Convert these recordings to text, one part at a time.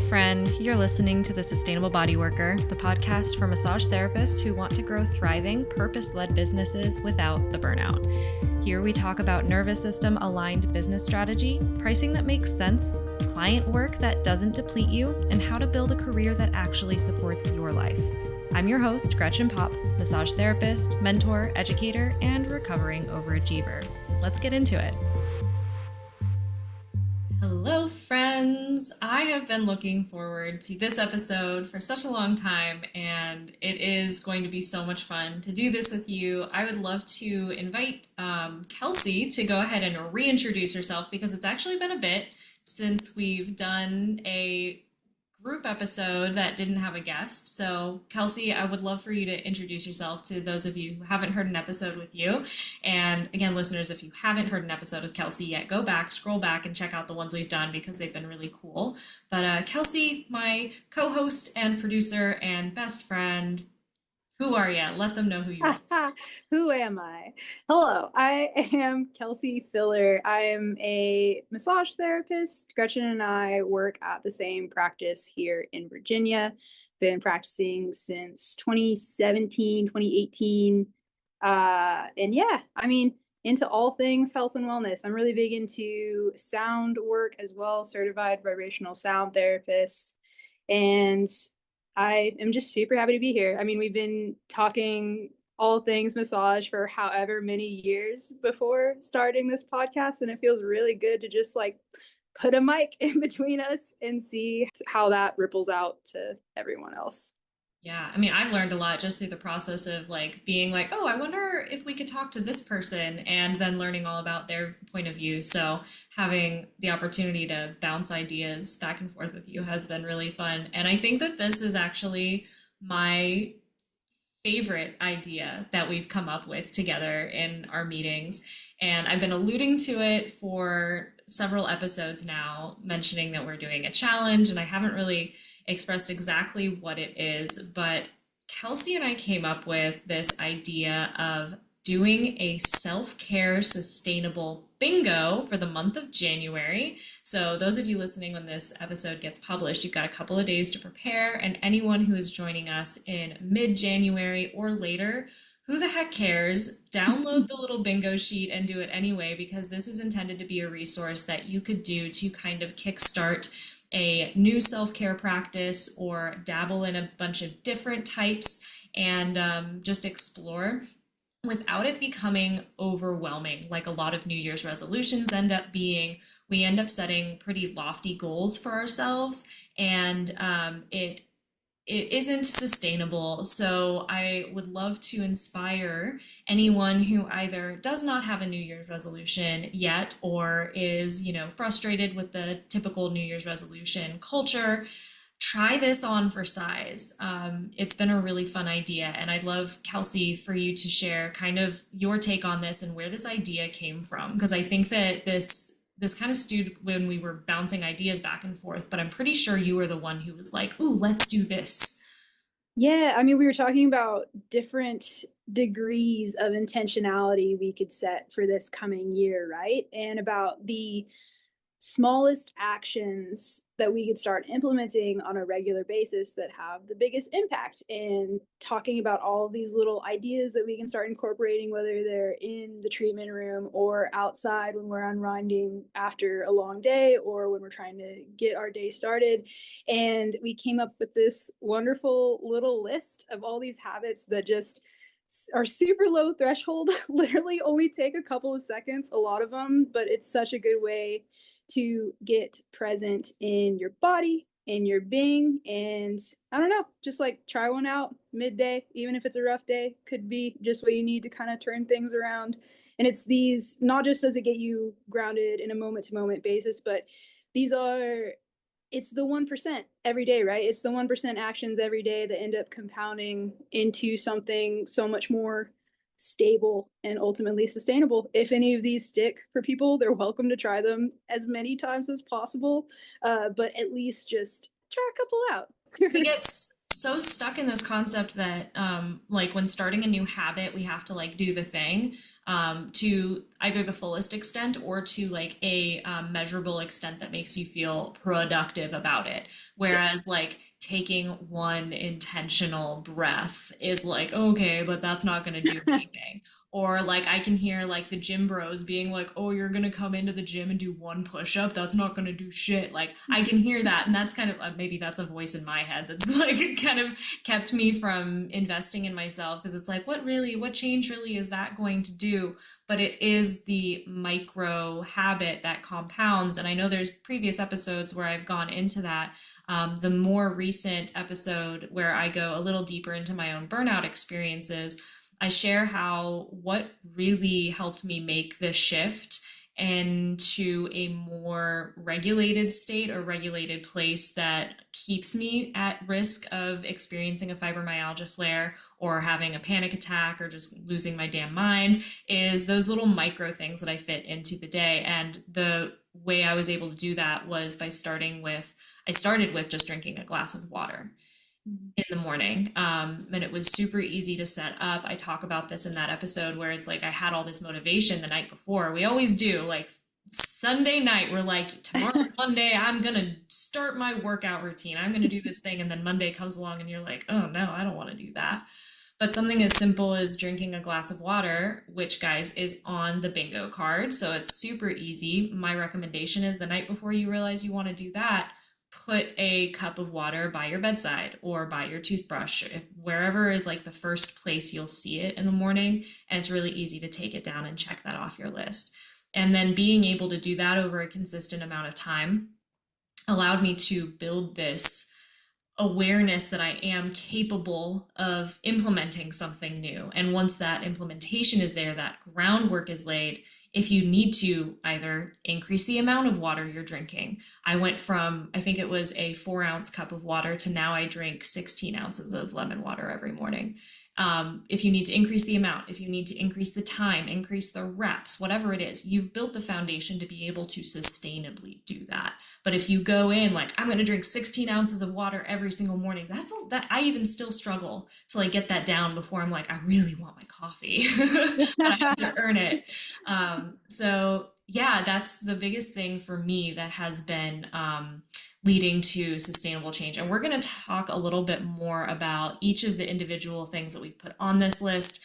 friend. You're listening to The Sustainable Body Worker, the podcast for massage therapists who want to grow thriving, purpose-led businesses without the burnout. Here we talk about nervous system aligned business strategy, pricing that makes sense, client work that doesn't deplete you, and how to build a career that actually supports your life. I'm your host, Gretchen Pop, massage therapist, mentor, educator, and recovering overachiever. Let's get into it. Hello, friends. I have been looking forward to this episode for such a long time, and it is going to be so much fun to do this with you. I would love to invite Kelsy to go ahead and reintroduce herself because it's actually been a bit since we've done a group episode that didn't have a guest. So, Kelsy, I would love for you to introduce yourself to those of you who haven't heard an episode with you. And again, listeners, if you haven't heard an episode with Kelsy yet, go back, scroll back, and check out the ones we've done because they've been really cool. But Kelsy, my co-host and producer and best friend, who are you? Let them know who you are. Who am I? Hello, I am Kelsy Filler. I am a massage therapist. Gretchen and I work at the same practice here in Virginia. Been practicing since 2017, 2018. And yeah, into all things health and wellness. I'm really big into sound work as well, certified vibrational sound therapist. And I am just super happy to be here. We've been talking all things massage for however many years before starting this podcast, and it feels really good to just put a mic in between us and see how that ripples out to everyone else. Yeah, I've learned a lot just through the process of being oh, I wonder if we could talk to this person and then learning all about their point of view. So having the opportunity to bounce ideas back and forth with you has been really fun. And I think that this is actually my favorite idea that we've come up with together in our meetings. And I've been alluding to it for several episodes now, mentioning that we're doing a challenge, and I haven't really expressed exactly what it is, but Kelsy and I came up with this idea of doing a self-care sustainable bingo for the month of January. So those of you listening when this episode gets published, you've got a couple of days to prepare, and anyone who is joining us in mid-January or later, who the heck cares? Download the little bingo sheet and do it anyway, because this is intended to be a resource that you could do to kind of kickstart a new self-care practice or dabble in a bunch of different types and just explore without it becoming overwhelming, like a lot of New Year's resolutions end up being. We end up setting pretty lofty goals for ourselves, and it isn't sustainable. So I would love to inspire anyone who either does not have a New Year's resolution yet or is, frustrated with the typical New Year's resolution culture. Try this on for size. It's been a really fun idea, and I'd love, Kelsy, for you to share kind of your take on this and where this idea came from, because I think that this kind of stewed when we were bouncing ideas back and forth, but I'm pretty sure you were the one who was like, ooh, let's do this. Yeah, we were talking about different degrees of intentionality we could set for this coming year, right? And about the smallest actions that we could start implementing on a regular basis that have the biggest impact, and talking about all of these little ideas that we can start incorporating, whether they're in the treatment room or outside when we're unwinding after a long day or when we're trying to get our day started. And we came up with this wonderful little list of all these habits that just are super low threshold, literally only take a couple of seconds, a lot of them, but it's such a good way to get present in your body, in your being. And I don't know, just try one out midday, even if it's a rough day, could be just what you need to kind of turn things around. And it's these, not just does it get you grounded in a moment to moment basis, but it's the 1% every day, right? It's the 1% actions every day that end up compounding into something so much more stable and ultimately sustainable. If any of these stick for people, they're welcome to try them as many times as possible, but at least just try a couple out. We get so stuck in this concept that like when starting a new habit, we have to like do the thing to either the fullest extent or to like a measurable extent that makes you feel productive about it. Yes. Whereas like taking one intentional breath is like, okay, but that's not going to do anything. Or like I can hear like the gym bros being like, "Oh, you're gonna come into the gym and do one push-up. That's not gonna do shit." Like I can hear that, and that's kind of maybe that's a voice in my head that's like kind of kept me from investing in myself because it's like, what change really is that going to do? But it is the micro habit that compounds, and I know there's previous episodes where I've gone into that. The more recent episode where I go a little deeper into my own burnout experiences, I share how what really helped me make the shift into a more regulated state or regulated place that keeps me at risk of experiencing a fibromyalgia flare or having a panic attack or just losing my damn mind is those little micro things that I fit into the day. And the way I was able to do that was by I started with just drinking a glass of water in the morning. And it was super easy to set up. I talk about this in that episode where it's like I had all this motivation the night before. We always do. Like Sunday night, we're like, tomorrow's Monday. I'm going to start my workout routine. I'm going to do this thing. And then Monday comes along and you're like, oh no, I don't want to do that. But something as simple as drinking a glass of water, which, guys, is on the bingo card. So it's super easy. My recommendation is the night before you realize you want to do that, put a cup of water by your bedside or by your toothbrush, wherever is like the first place you'll see it in the morning. And it's really easy to take it down and check that off your list. And then being able to do that over a consistent amount of time allowed me to build this awareness that I am capable of implementing something new. And once that implementation is there, that groundwork is laid. If you need to either increase the amount of water you're drinking, I went from, I think it was a 4 ounce cup of water to now I drink 16 ounces of lemon water every morning. If you need to increase the amount, if you need to increase the time, increase the reps, whatever it is, you've built the foundation to be able to sustainably do that. But if you go in like, I'm going to drink 16 ounces of water every single morning, that I even still struggle to like get that down before I'm like, I really want my coffee, but I have to earn it. So yeah, that's the biggest thing for me that has been leading to sustainable change. And we're going to talk a little bit more about each of the individual things that we've put on this list.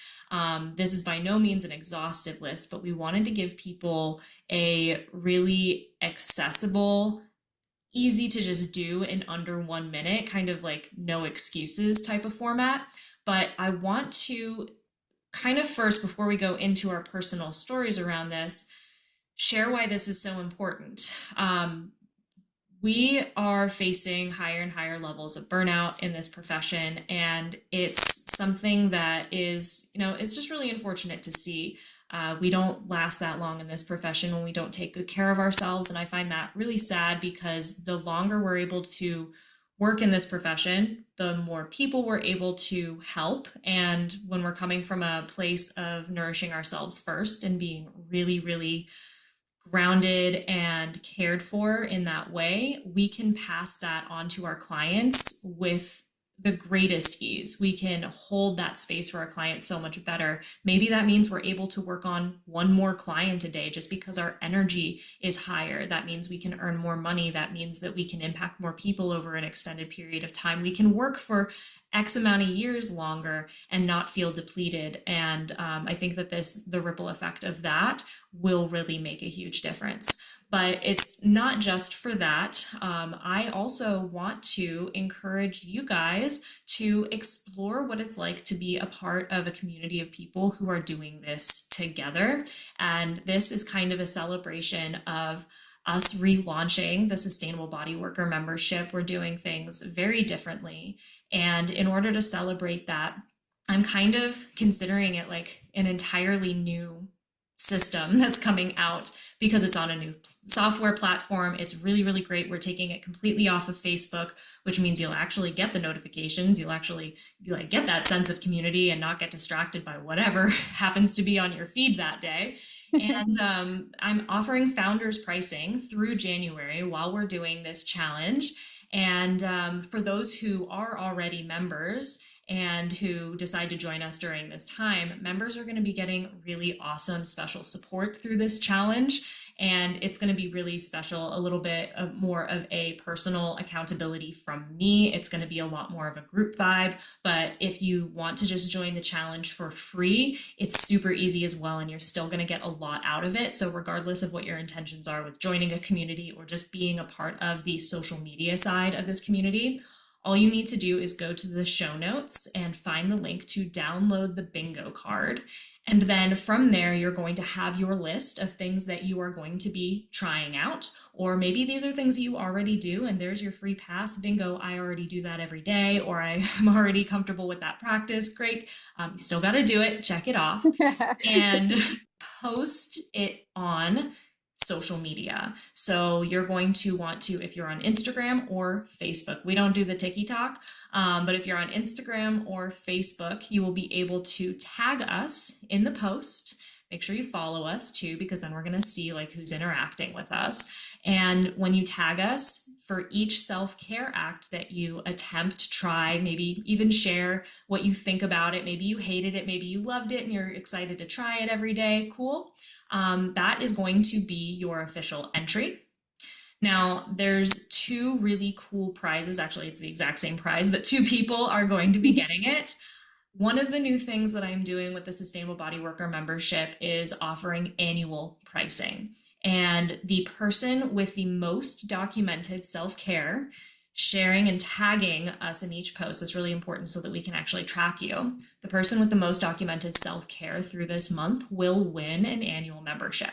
This is by no means an exhaustive list, but we wanted to give people a really accessible, easy to just do in under 1 minute, kind of like no excuses type of format. But I want to kind of first, before we go into our personal stories around this, share why this is so important. We are facing higher and higher levels of burnout in this profession, and it's something that is, it's just really unfortunate to see. We don't last that long in this profession when we don't take good care of ourselves, and I find that really sad because the longer we're able to work in this profession, the more people we're able to help. And when we're coming from a place of nourishing ourselves first and being really, really grounded and cared for in that way, we can pass that on to our clients with the greatest ease. We can hold that space for our clients so much better. Maybe that means we're able to work on one more client a day just because our energy is higher. That means we can earn more money. That means that we can impact more people over an extended period of time. We can work for X amount of years longer and not feel depleted. And I think that the ripple effect of that will really make a huge difference. But it's not just for that. I also want to encourage you guys to explore what it's like to be a part of a community of people who are doing this together. And this is kind of a celebration of us relaunching the Sustainable Body Worker membership. We're doing things very differently. And in order to celebrate that, I'm kind of considering it like an entirely new system that's coming out because it's on a new software platform. It's really, really great. We're taking it completely off of Facebook, which means you'll actually get the notifications. You'll actually like get that sense of community and not get distracted by whatever happens to be on your feed that day. And I'm offering founders pricing through January while we're doing this challenge. And for those who are already members and who decide to join us during this time, members are going to be getting really awesome special support through this challenge. And it's going to be really special, a little bit of more of a personal accountability from me. It's going to be a lot more of a group vibe. But if you want to just join the challenge for free, it's super easy as well. And you're still going to get a lot out of it. So, regardless of what your intentions are with joining a community or just being a part of the social media side of this community, all you need to do is go to the show notes and find the link to download the bingo card. And then from there, you're going to have your list of things that you are going to be trying out. Or maybe these are things that you already do, and there's your free pass. Bingo, I already do that every day, or I am already comfortable with that practice. Great. You still got to do it, check it off, and post it on social media. So you're going to want to, if you're on Instagram or Facebook, we don't do the TikTok, but if you're on Instagram or Facebook, you will be able to tag us in the post. Make sure you follow us too, because then we're going to see like who's interacting with us. And when you tag us for each self-care act that you attempt, try, maybe even share what you think about it. Maybe you hated it, maybe you loved it and you're excited to try it every day. Cool. That is going to be your official entry. Now, there's two really cool prizes. Actually, it's the exact same prize, but two people are going to be getting it. One of the new things that I'm doing with the Sustainable Body Worker membership is offering annual pricing. And the person with the most documented self-care, sharing and tagging us in each post is really important so that we can actually track you. The person with the most documented self-care through this month will win an annual membership.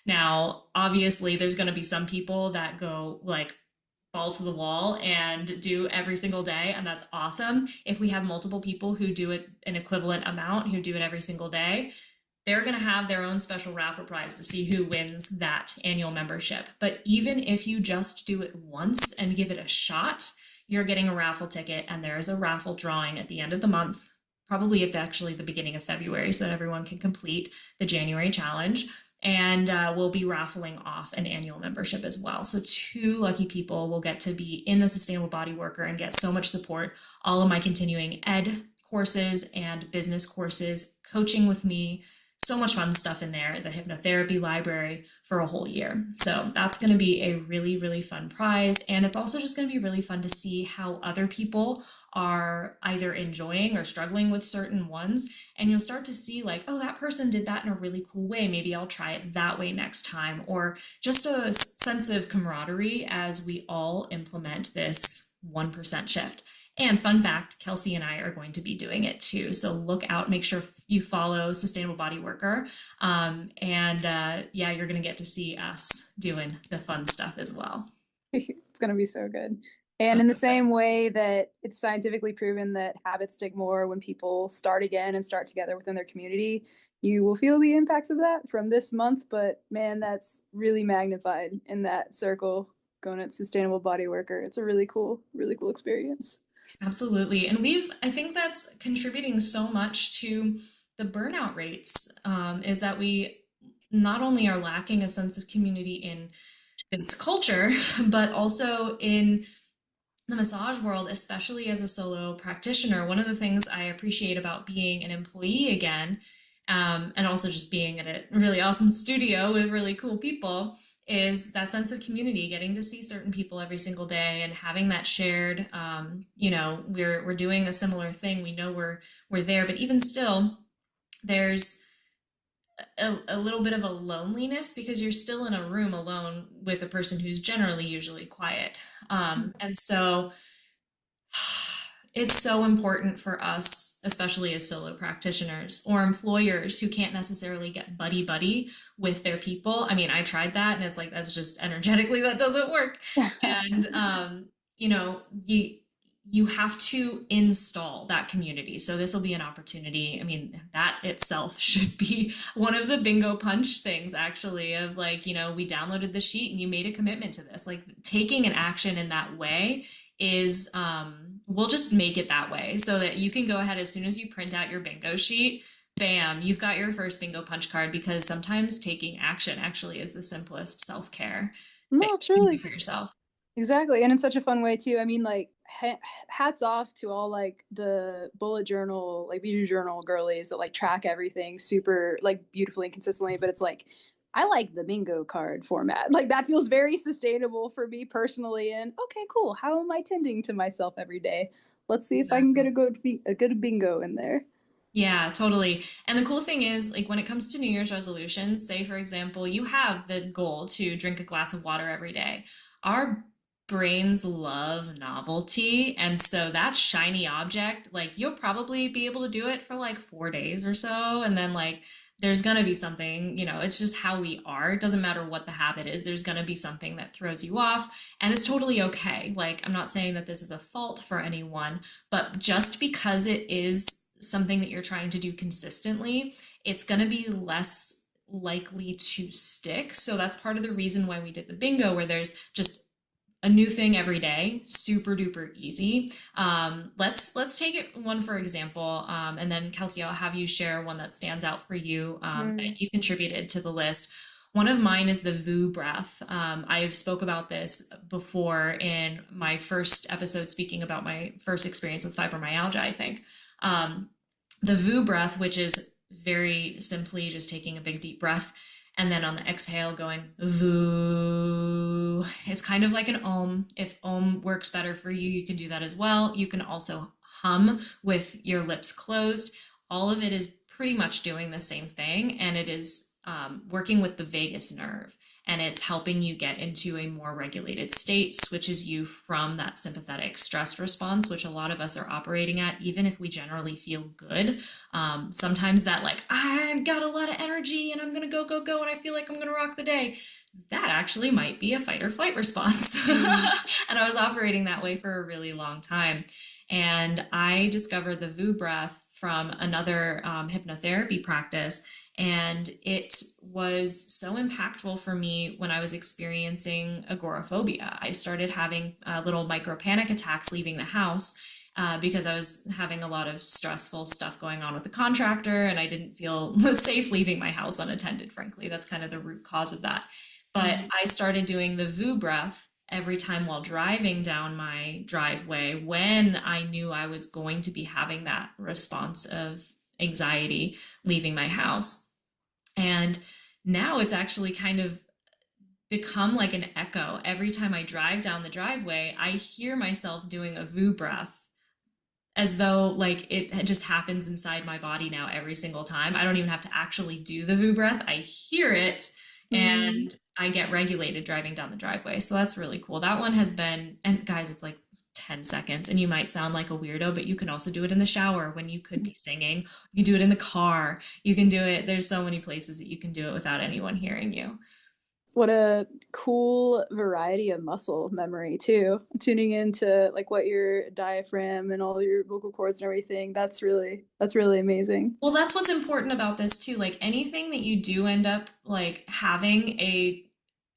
Now, obviously, there's going to be some people that go like balls to the wall and do every single day, and that's awesome. If we have multiple people who do it an equivalent amount, who do it every single day, they're going to have their own special raffle prize to see who wins that annual membership. But even if you just do it once and give it a shot, you're getting a raffle ticket, and there is a raffle drawing at the end of the month, probably at actually the beginning of February, so that everyone can complete the January challenge. And we'll be raffling off an annual membership as well. So two lucky people will get to be in the Sustainable Body Worker and get so much support. All of my continuing ed courses and business courses, coaching with me, so much fun stuff in there, the hypnotherapy library for a whole year. So that's going to be a really, really fun prize. And it's also just going to be really fun to see how other people are either enjoying or struggling with certain ones. And you'll start to see like, oh, that person did that in a really cool way. Maybe I'll try it that way next time. Or just a sense of camaraderie as we all implement this 1% shift. And fun fact, Kelsy and I are going to be doing it too. So look out, make sure you follow Sustainable Body Worker. Yeah, you're going to get to see us doing the fun stuff as well. It's going to be so good. And in the same way that it's scientifically proven that habits stick more when people start again and start together within their community, you will feel the impacts of that from this month. But man, that's really magnified in that circle going at Sustainable Body Worker. It's a really cool experience. Absolutely. And I think that's contributing so much to the burnout rates, is that we not only are lacking a sense of community in this culture, but also in the massage world, especially as a solo practitioner. One of the things I appreciate about being an employee again, and also just being at a really awesome studio with really cool people, is that sense of community, getting to see certain people every single day and having that shared, we're doing a similar thing. We know we're there, but even still, there's a little bit of a loneliness because you're still in a room alone with a person who's generally usually quiet. And so it's so important for us, especially as solo practitioners or employers who can't necessarily get buddy buddy with their people. I mean, I tried that and it's like, that's just energetically, that doesn't work. And, you know, you have to install that community. So this will be an opportunity. I mean, that itself should be one of the bingo punch things, actually, of like, we downloaded the sheet and you made a commitment to this. Like taking an action in that way is, we'll just make it that way so that you can go ahead as soon as you print out your bingo sheet, bam, you've got your first bingo punch card, because sometimes taking action actually is the simplest self-care thing No, you can do truly. for yourself. Exactly. And in such a fun way too. I mean, like hats off to all like the bullet journal, like beauty journal girlies that like track everything super like beautifully and consistently. But it's like, I like the bingo card format. Like that feels very sustainable for me personally. And okay, cool. How am I tending to myself every day? Let's see if I can get Exactly. a good bingo in there. Yeah, totally. And the cool thing is, like, when it comes to New Year's resolutions, say, for example, you have the goal to drink a glass of water every day. Our brains love novelty. And so that shiny object, like, you'll probably be able to do it for like 4 days or so. And then, like, there's going to be something, it's just how we are. It doesn't matter what the habit is, there's going to be something that throws you off. And it's totally okay. Like, I'm not saying that this is a fault for anyone, but just because it is something that you're trying to do consistently, it's going to be less likely to stick. So that's part of the reason why we did the bingo, where there's just a new thing every day, super duper easy. Let's take it one for example, and then Kelsey, I'll have you share one that stands out for you Mm. that you contributed to the list. One of mine is the VU breath. I've spoke about this before in my first episode, speaking about my first experience with fibromyalgia, I think. Um, the VU breath, which is very simply just taking a big deep breath and then on the exhale going VU. It's kind of like an om. If om works better for you, you can do that as well. You can also hum with your lips closed. All of it is pretty much doing the same thing, and it is working with the vagus nerve, and it's helping you get into a more regulated state, switches you from that sympathetic stress response, which a lot of us are operating at, even if we generally feel good. Sometimes that, like, I've got a lot of energy and I'm going to go, go, go, and I feel like I'm going to rock the day. That actually might be a fight or flight response. Mm. And I was operating that way for a really long time. And I discovered the VU breath from another hypnotherapy practice. And it was so impactful for me when I was experiencing agoraphobia. I started having little micro panic attacks leaving the house because I was having a lot of stressful stuff going on with the contractor and I didn't feel safe leaving my house unattended, frankly. That's kind of the root cause of that. But Mm. I started doing the VU breath every time while driving down my driveway when I knew I was going to be having that response of anxiety leaving my house. And now it's actually kind of become like an echo. Every time I drive down the driveway, I hear myself doing a VU breath as though like it just happens inside my body now every single time. I don't even have to actually do the VU breath. I hear it Mm. and I get regulated driving down the driveway. So that's really cool. That one has been, and guys, it's like 10 seconds and you might sound like a weirdo, but you can also do it in the shower when you could be singing. You can do it in the car. You can do it. There's so many places that you can do it without anyone hearing you. What a cool variety of muscle memory too. Tuning into like what your diaphragm and all your vocal cords and everything. That's really amazing. Well, that's what's important about this too. Like anything that you do end up like having a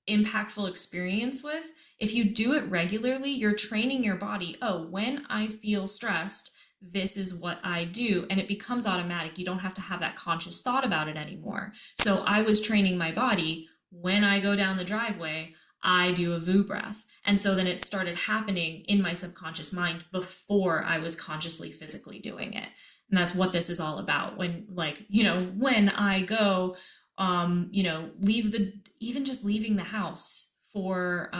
impactful experience with, if you do it regularly, you're training your body. Oh, when I feel stressed, this is what I do. And it becomes automatic. You don't have to have that conscious thought about it anymore. So I was training my body when I go down the driveway, I do a VU breath. And so then it started happening in my subconscious mind before I was consciously physically doing it. And that's what this is all about. When, like, when I go, leave the, even just leaving the house for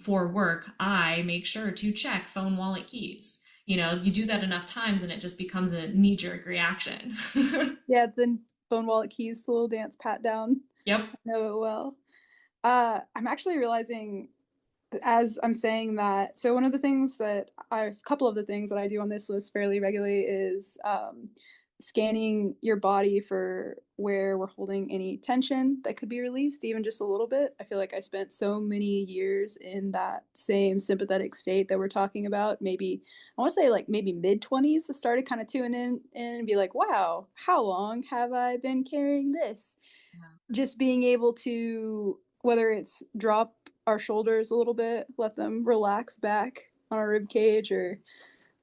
work, I make sure to check phone, wallet, keys. You do that enough times and it just becomes a knee jerk reaction. Yeah, the phone wallet keys, the little dance pat down. Yep. I know it well. I'm actually realizing as I'm saying that, so one of the things that a couple of the things that I do on this list fairly regularly is scanning your body for where we're holding any tension that could be released, even just a little bit. I feel like I spent so many years in that same sympathetic state that we're talking about. Maybe I want to say like maybe mid 20s. I started kind of tuning in and be like, wow, how long have I been carrying this? Just being able to, whether it's drop our shoulders a little bit, let them relax back on our rib cage, or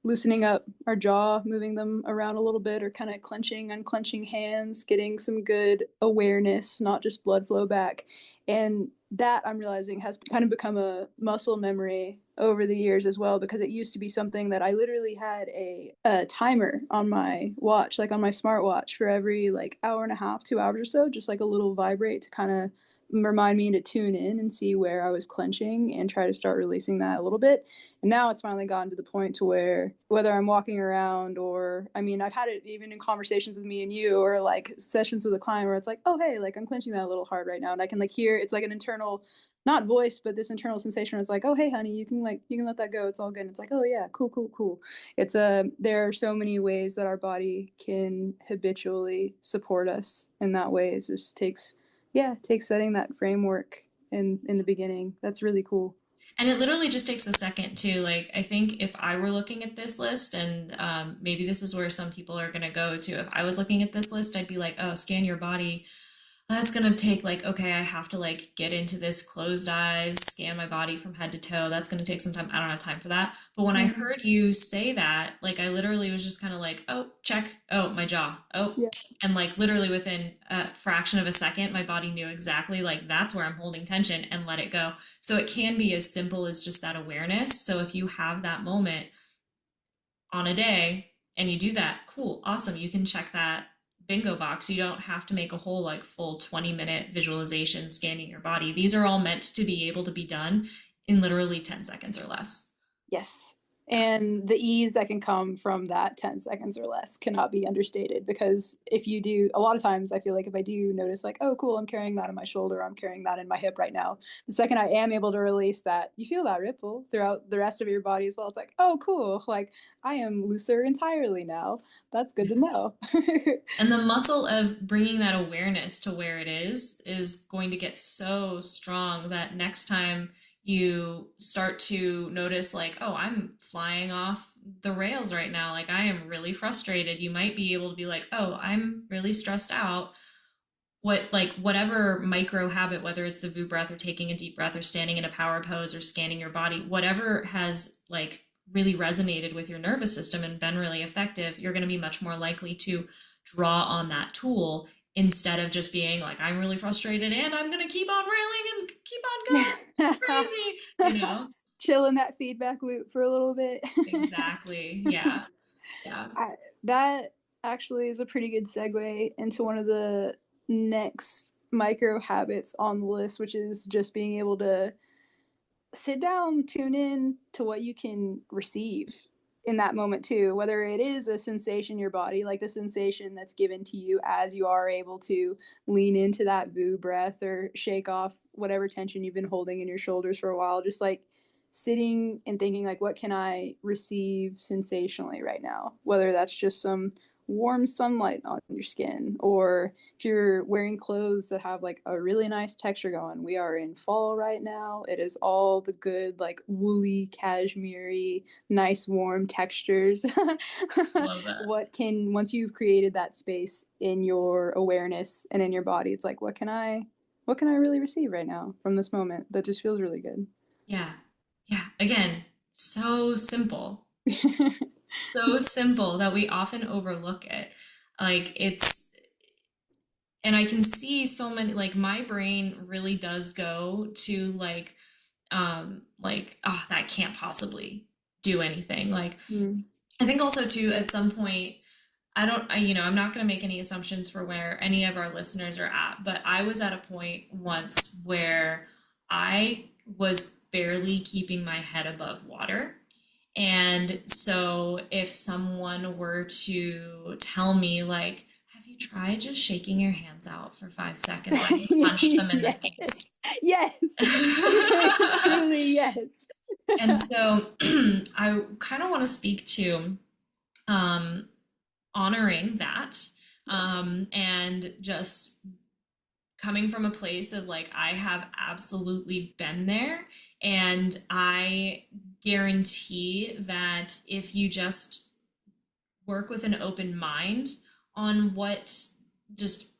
loosening up our jaw, moving them around a little bit, or kind of clenching, unclenching hands, getting some good awareness, not just blood flow back. And that I'm realizing has kind of become a muscle memory over the years as well, because it used to be something that I literally had a timer on my watch, like on my smartwatch, for every like hour and a half, 2 hours or so, just like a little vibrate to kind of remind me to tune in and see where I was clenching and try to start releasing that a little bit. And now it's finally gotten to the point to where whether I'm walking around, or I mean, I've had it even in conversations with me and you, or like sessions with a client where it's like, oh hey, like I'm clenching that a little hard right now, and I can like hear it's like an internal, not voice, but this internal sensation where it's like, oh hey honey, you can let that go, it's all good. And it's like, oh yeah, cool, cool, cool. It's there are so many ways that our body can habitually support us in that way. It just takes, yeah, it takes setting that framework in the beginning. That's really cool. And it literally just takes a second to like, I think if I were looking at this list, and maybe this is where some people are going to go to, if I was looking at this list, I'd be like, oh, scan your body. That's going to take like, okay, I have to like get into this closed eyes, scan my body from head to toe. That's going to take some time. I don't have time for that. But when I Mm-hmm. heard you say that, like I literally was just kind of like, oh, check. Oh, my jaw. Oh, Yeah. and like literally within a fraction of a second, my body knew exactly like that's where I'm holding tension and let it go. So it can be as simple as just that awareness. So if you have that moment on a day and you do that, cool, awesome. You can check that bingo box. You don't have to make a whole like full 20-minute visualization scanning your body. These are all meant to be able to be done in literally 10 seconds or less. Yes. Yeah. And the ease that can come from that 10 seconds or less cannot be understated, because if you do, a lot of times I feel like if I do notice, like, oh, cool, I'm carrying that in my shoulder, I'm carrying that in my hip right now, the second I am able to release that, you feel that ripple throughout the rest of your body as well. It's like, oh, cool, like I am looser entirely now. That's good to know. And the muscle of bringing that awareness to where it is going to get so strong that next time you start to notice, like, oh, I'm flying off the rails right now. Like, I am really frustrated. You might be able to be like, oh, I'm really stressed out. What, like, whatever micro habit, whether it's the VU breath or taking a deep breath or standing in a power pose or scanning your body, whatever has like really resonated with your nervous system and been really effective, you're going to be much more likely to draw on that tool instead of just being like, I'm really frustrated and I'm going to keep on railing and keep on going crazy, you know? Chill in that feedback loop for a little bit. Exactly. Yeah. Yeah. I, that actually is a pretty good segue into one of the next micro habits on the list, which is just being able to sit down, tune in to what you can receive in that moment too, whether it is a sensation in your body, like the sensation that's given to you as you are able to lean into that VU breath or shake off whatever tension you've been holding in your shoulders for a while, just like sitting and thinking like, what can I receive sensationally right now, whether that's just some warm sunlight on your skin, or if you're wearing clothes that have like a really nice texture going. We are in fall right now. It is all the good, like woolly, cashmere, nice, warm textures. Love that. What can, once you've created that space in your awareness and in your body, it's like, what can I really receive right now from this moment that just feels really good? Yeah. Yeah. Again, so simple. So simple that we often overlook it. Like it's, and I can see so many, like my brain really does go to like, oh, that can't possibly do anything. Like, Mm. I think also too, at some point, I don't, I'm not going to make any assumptions for where any of our listeners are at, but I was at a point once where I was barely keeping my head above water. And so if someone were to tell me, like, have you tried just shaking your hands out for 5 seconds? I would punch them in the Yes. face. Yes. Truly, yes. And so I kind of want to speak to um, honoring that, Yes. and just coming from a place of like, I have absolutely been there. And I guarantee that if you just work with an open mind on what, just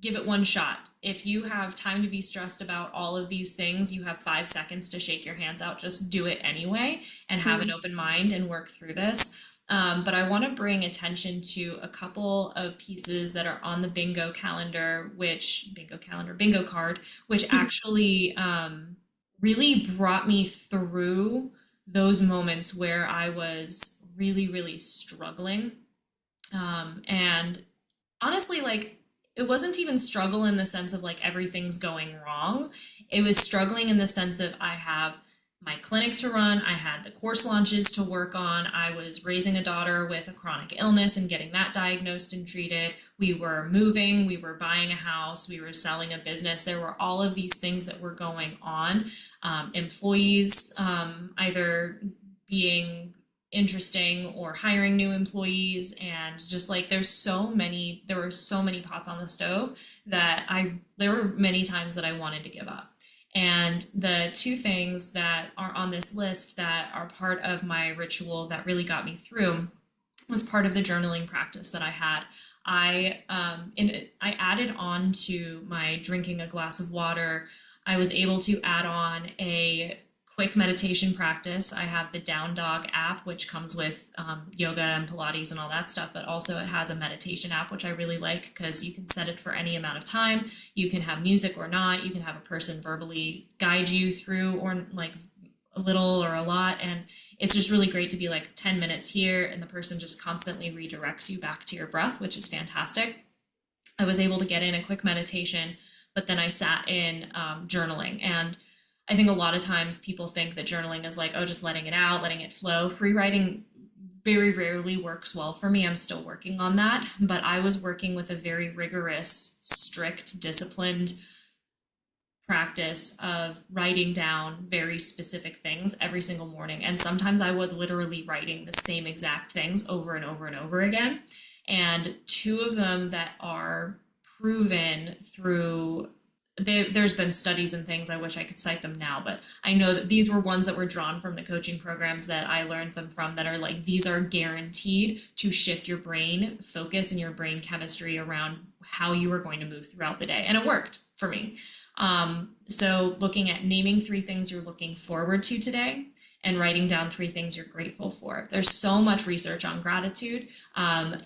give it one shot. If you have time to be stressed about all of these things, you have 5 seconds to shake your hands out. Just do it anyway and have an Mm. open mind and work through this. But I want to bring attention to a couple of pieces that are on the bingo card, which actually really brought me through those moments where I was really, really struggling. And honestly, like, it wasn't even struggle in the sense of like everything's going wrong. It was struggling in the sense of I have my clinic to run, I had the course launches to work on, I was raising a daughter with a chronic illness and getting that diagnosed and treated. We were moving, we were buying a house, we were selling a business. There were all of these things that were going on. Employees either being interesting or hiring new employees, and just like there were so many pots on the stove that I there were many times that I wanted to give up. And the two things that are on this list that are part of my ritual that really got me through was part of the journaling practice that I had. I added on to my drinking a glass of water. I was able to add on a quick meditation practice. I have the Down Dog app, which comes with yoga and Pilates and all that stuff, but also it has a meditation app, which I really like because you can set it for any amount of time. You can have music or not. You can have a person verbally guide you through, or like a little or a lot. And it's just really great to be like 10 minutes here, and the person just constantly redirects you back to your breath, which is fantastic. I was able to get in a quick meditation, but then I sat in journaling. And I think a lot of times people think that journaling is like, oh, just letting it out, letting it flow. Free writing very rarely works well for me. I'm still working on that. But I was working with a very rigorous, strict, disciplined practice of writing down very specific things every single morning. And sometimes I was literally writing the same exact things over and over and over again. And two of them that are proven through there's been studies and things. I wish I could cite them now, but I know that these were ones that were drawn from the coaching programs that I learned them from, that are like, these are guaranteed to shift your brain focus and your brain chemistry around how you are going to move throughout the day. And it worked for me. So looking at naming three things you're looking forward to today, and writing down three things you're grateful for. There's so much research on gratitude, and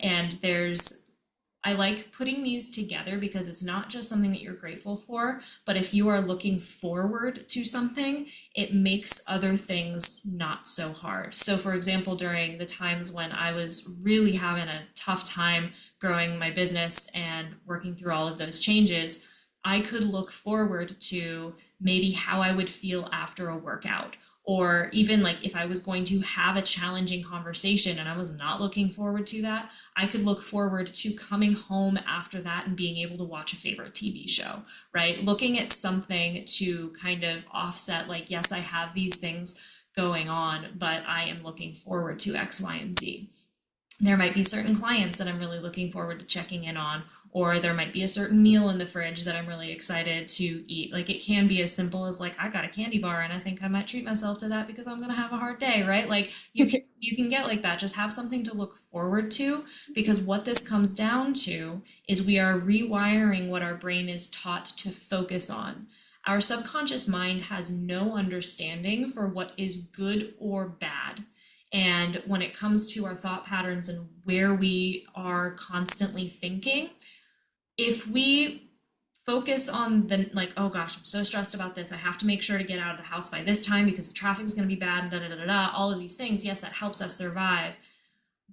I like putting these together because it's not just something that you're grateful for, but if you are looking forward to something, it makes other things not so hard. So, for example, during the times when I was really having a tough time growing my business and working through all of those changes, I could look forward to maybe how I would feel after a workout. Or even like if I was going to have a challenging conversation and I was not looking forward to that, I could look forward to coming home after that and being able to watch a favorite TV show, right? Looking at something to kind of offset, like, yes, I have these things going on, but I am looking forward to X, Y, and Z. There might be certain clients that I'm really looking forward to checking in on, or there might be a certain meal in the fridge that I'm really excited to eat. Like, it can be as simple as like, I got a candy bar and I think I might treat myself to that because I'm going to have a hard day, right? Like, you can get like that. Just have something to look forward to, because what this comes down to is we are rewiring what our brain is taught to focus on. Our subconscious mind has no understanding for what is good or bad. And when it comes to our thought patterns and where we are constantly thinking, if we focus on the like, oh gosh, I'm so stressed about this, I have to make sure to get out of the house by this time because the traffic is going to be bad, and da da da da, all of these things, yes, that helps us survive.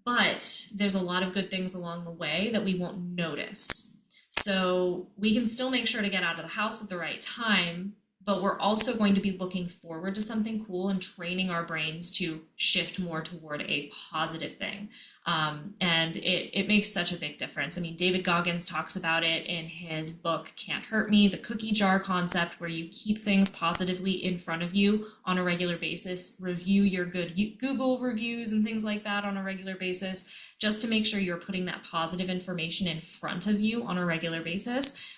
But there's a lot of good things along the way that we won't notice. So we can still make sure to get out of the house at the right time, but we're also going to be looking forward to something cool and training our brains to shift more toward a positive thing. And it makes such a big difference. I mean, David Goggins talks about it in his book, Can't Hurt Me, the cookie jar concept, where you keep things positively in front of you on a regular basis, review your good Google reviews and things like that on a regular basis, just to make sure you're putting that positive information in front of you on a regular basis.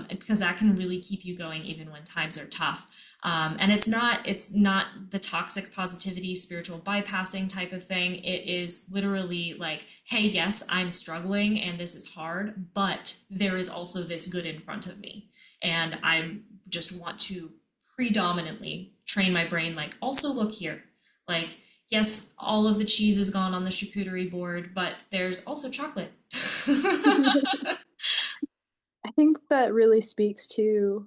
Because that can really keep you going even when times are tough. And it's not the toxic positivity, spiritual bypassing type of thing. It is literally like, hey, yes, I'm struggling and this is hard, but there is also this good in front of me. And I just want to predominantly train my brain, like, also look here. Like, yes, all of the cheese is gone on the charcuterie board, but there's also chocolate. I think that really speaks to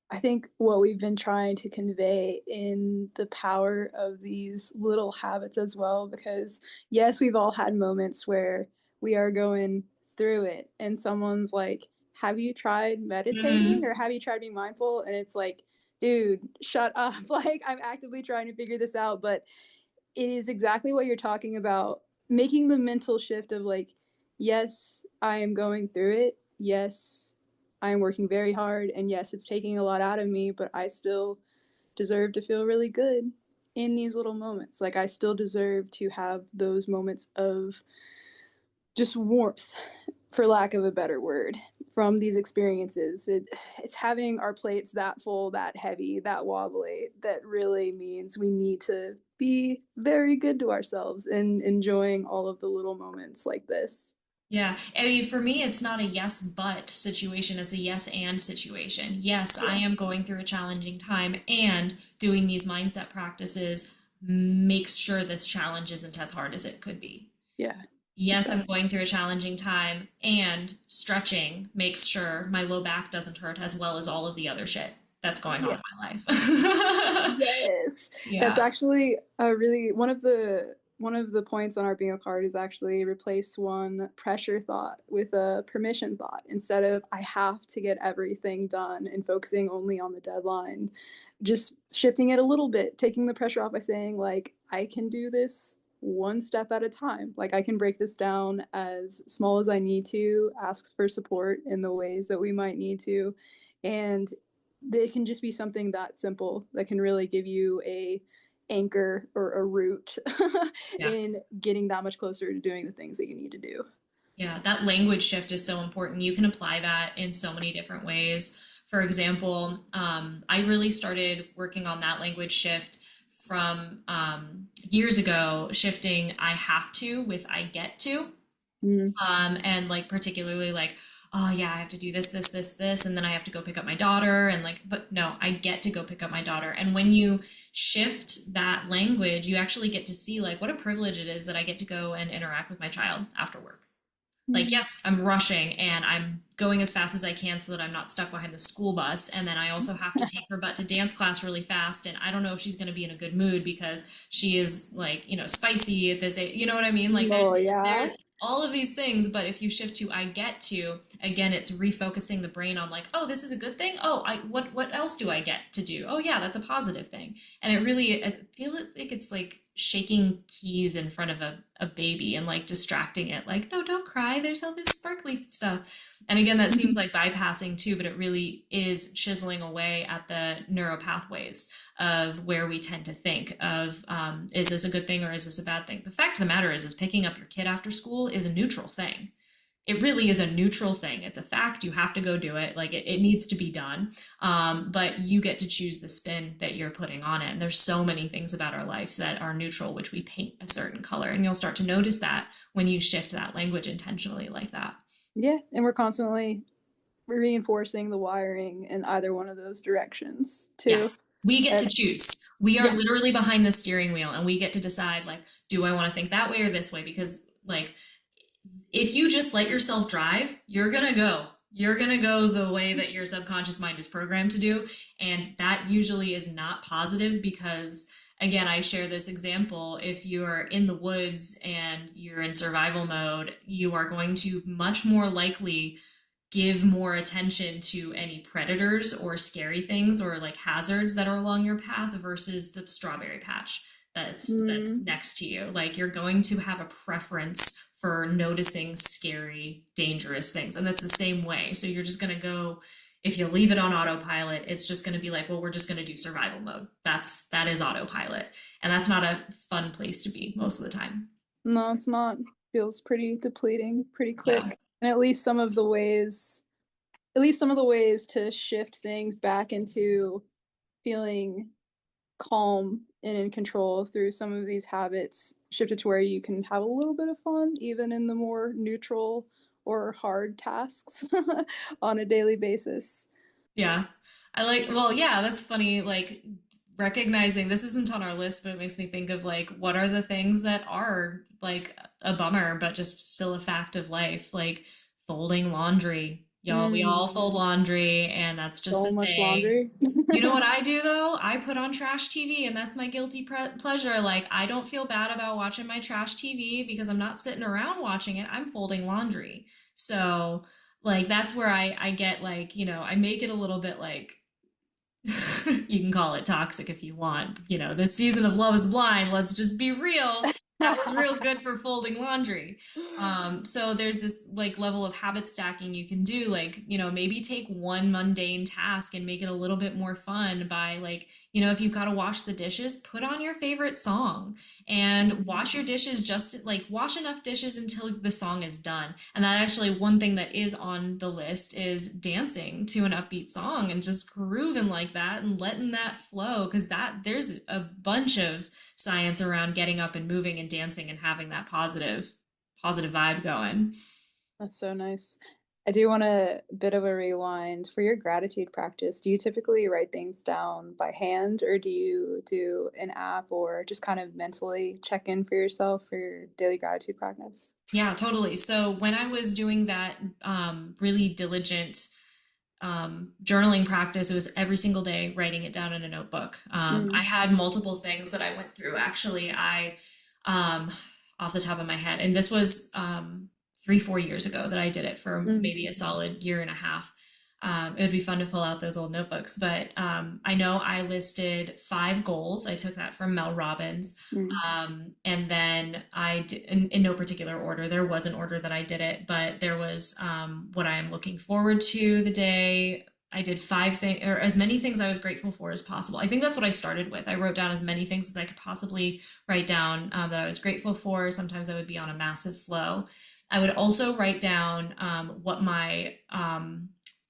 I think what we've been trying to convey in the power of these little habits as well, because yes, we've all had moments where we are going through it and someone's like, have you tried meditating Mhm. or have you tried being mindful? And it's like, dude, shut up. Like, I'm actively trying to figure this out. But it is exactly what you're talking about, making the mental shift of like, yes, I am going through it. Yes, I am working very hard. And yes, it's taking a lot out of me, but I still deserve to feel really good in these little moments. Like, I still deserve to have those moments of just warmth, for lack of a better word, from these experiences. It's having our plates that full, that heavy, that wobbly, that really means we need to be very good to ourselves and enjoying all of the little moments like this. Yeah. I mean, for me, it's not a yes, but situation. It's a yes and situation. Yes, I Yeah. am going through a challenging time, and doing these mindset practices makes sure this challenge isn't as hard as it could be. Yeah. Yes, I'm Exactly. going through a challenging time, and stretching makes sure my low back doesn't hurt as well as all of the other shit that's going on Yeah. in my life. Yes. That's Yeah. actually a really one of the points on our bingo card is actually replace one pressure thought with a permission thought instead of I have to get everything done and focusing only on the deadline. Just shifting it a little bit, taking the pressure off by saying like I can do this one step at a time. Like I can break this down as small as I need to, ask for support in the ways that we might need to, and it can just be something that simple that can really give you a anchor or a root Yeah. in getting that much closer to doing the things that you need to do. Yeah, that language shift is so important. You can apply that in so many different ways. For example, I really started working on that language shift from years ago, shifting I have to with I get to. Mm. And like particularly like, oh yeah, I have to do this, and then I have to go pick up my daughter, and like, but no, I get to go pick up my daughter. And when you shift that language, you actually get to see like what a privilege it is that I get to go and interact with my child after work. Like, Mm. yes, I'm rushing and I'm going as fast as I can so that I'm not stuck behind the school bus. And then I also have to take her butt to dance class really fast. And I don't know if she's going to be in a good mood because she is like, spicy at this age. You know what I mean? Like, Oh there, yeah. all of these things. But if you shift to I get to, again, it's refocusing the brain on like, oh, this is a good thing. Oh, what else do I get to do? Oh, yeah, that's a positive thing. And I feel like it's like shaking keys in front of a baby and like distracting it, like, no, don't cry. There's all this sparkly stuff. And again, that seems like bypassing too, but it really is chiseling away at the neural pathways of where we tend to think of, is this a good thing or is this a bad thing? The fact of the matter is picking up your kid after school is a neutral thing. It really is a neutral thing. It's a fact. You have to go do it. Like it needs to be done. But you get to choose the spin that you're putting on it. And there's so many things about our lives that are neutral, which we paint a certain color. And you'll start to notice that when you shift that language intentionally like that. Yeah, and we're constantly reinforcing the wiring in either one of those directions Yeah. too. We get to And choose. We are yeah. literally behind the steering wheel and we get to decide, like, do I want to think that way or this way? Because, like, if you just let yourself drive, you're going to go. You're going to go the way that your subconscious mind is programmed to do. And that usually is not positive because, again, I share this example. If you're in the woods and you're in survival mode, you are going to much more likely give more attention to any predators or scary things or like hazards that are along your path versus the strawberry patch that's Mm. next to you. Like you're going to have a preference for noticing scary, dangerous things. And that's the same way. So you're just going to go, if you leave it on autopilot, it's just going to be like, well, we're just going to do survival mode. That is autopilot. And that's not a fun place to be most of the time. No, it's not. Feels pretty depleting pretty Yeah. quick. And at least some of the ways to shift things back into feeling calm and in control through some of these habits shifted to where you can have a little bit of fun even in the more neutral or hard tasks on a daily basis. Yeah. Well, yeah, that's funny. Like recognizing this isn't on our list, but it makes me think of like, what are the things that are like a bummer, but just still a fact of life? Like folding laundry, Y'all, we all fold Mm, laundry, and that's just so a much thing. laundry. You know what I do though? I put on trash TV, and that's my guilty pleasure. Like, I don't feel bad about watching my trash TV because I'm not sitting around watching it. I'm folding laundry. So, like, that's where I get like, I make it a little bit like, you can call it toxic if you want. This season of Love is Blind, let's just be real. That was real good for folding laundry. So there's this like level of habit stacking you can do, like, maybe take one mundane task and make it a little bit more fun by like, if you've got to wash the dishes, put on your favorite song and wash your dishes, just like wash enough dishes until the song is done. And that actually one thing that is on the list is dancing to an upbeat song and just grooving like that and letting that flow, because that there's a bunch of science around getting up and moving and dancing and having that positive vibe going. That's so nice. I do want a bit of a rewind. For your gratitude practice, do you typically write things down by hand or do you do an app or just kind of mentally check in for yourself for your daily gratitude practice? Yeah, totally. So when I was doing that really diligent journaling practice, it was every single day writing it down in a notebook. I Mm, had multiple things that I went through. Actually, um, off the top of my head, and this was 3, 4 years ago that I did it for maybe a mm, solid year and a half. It would be fun to pull out those old notebooks, but I know I listed 5 goals. I took that from Mel Robbins. mm. And then I did, in no particular order. There was an order that I did it, but there was what I am looking forward to the day. I did 5 things, or as many things I was grateful for as possible. I think that's what I started with. I wrote down as many things as I could possibly write down that I was grateful for. Sometimes I would be on a massive flow. I would also write down what my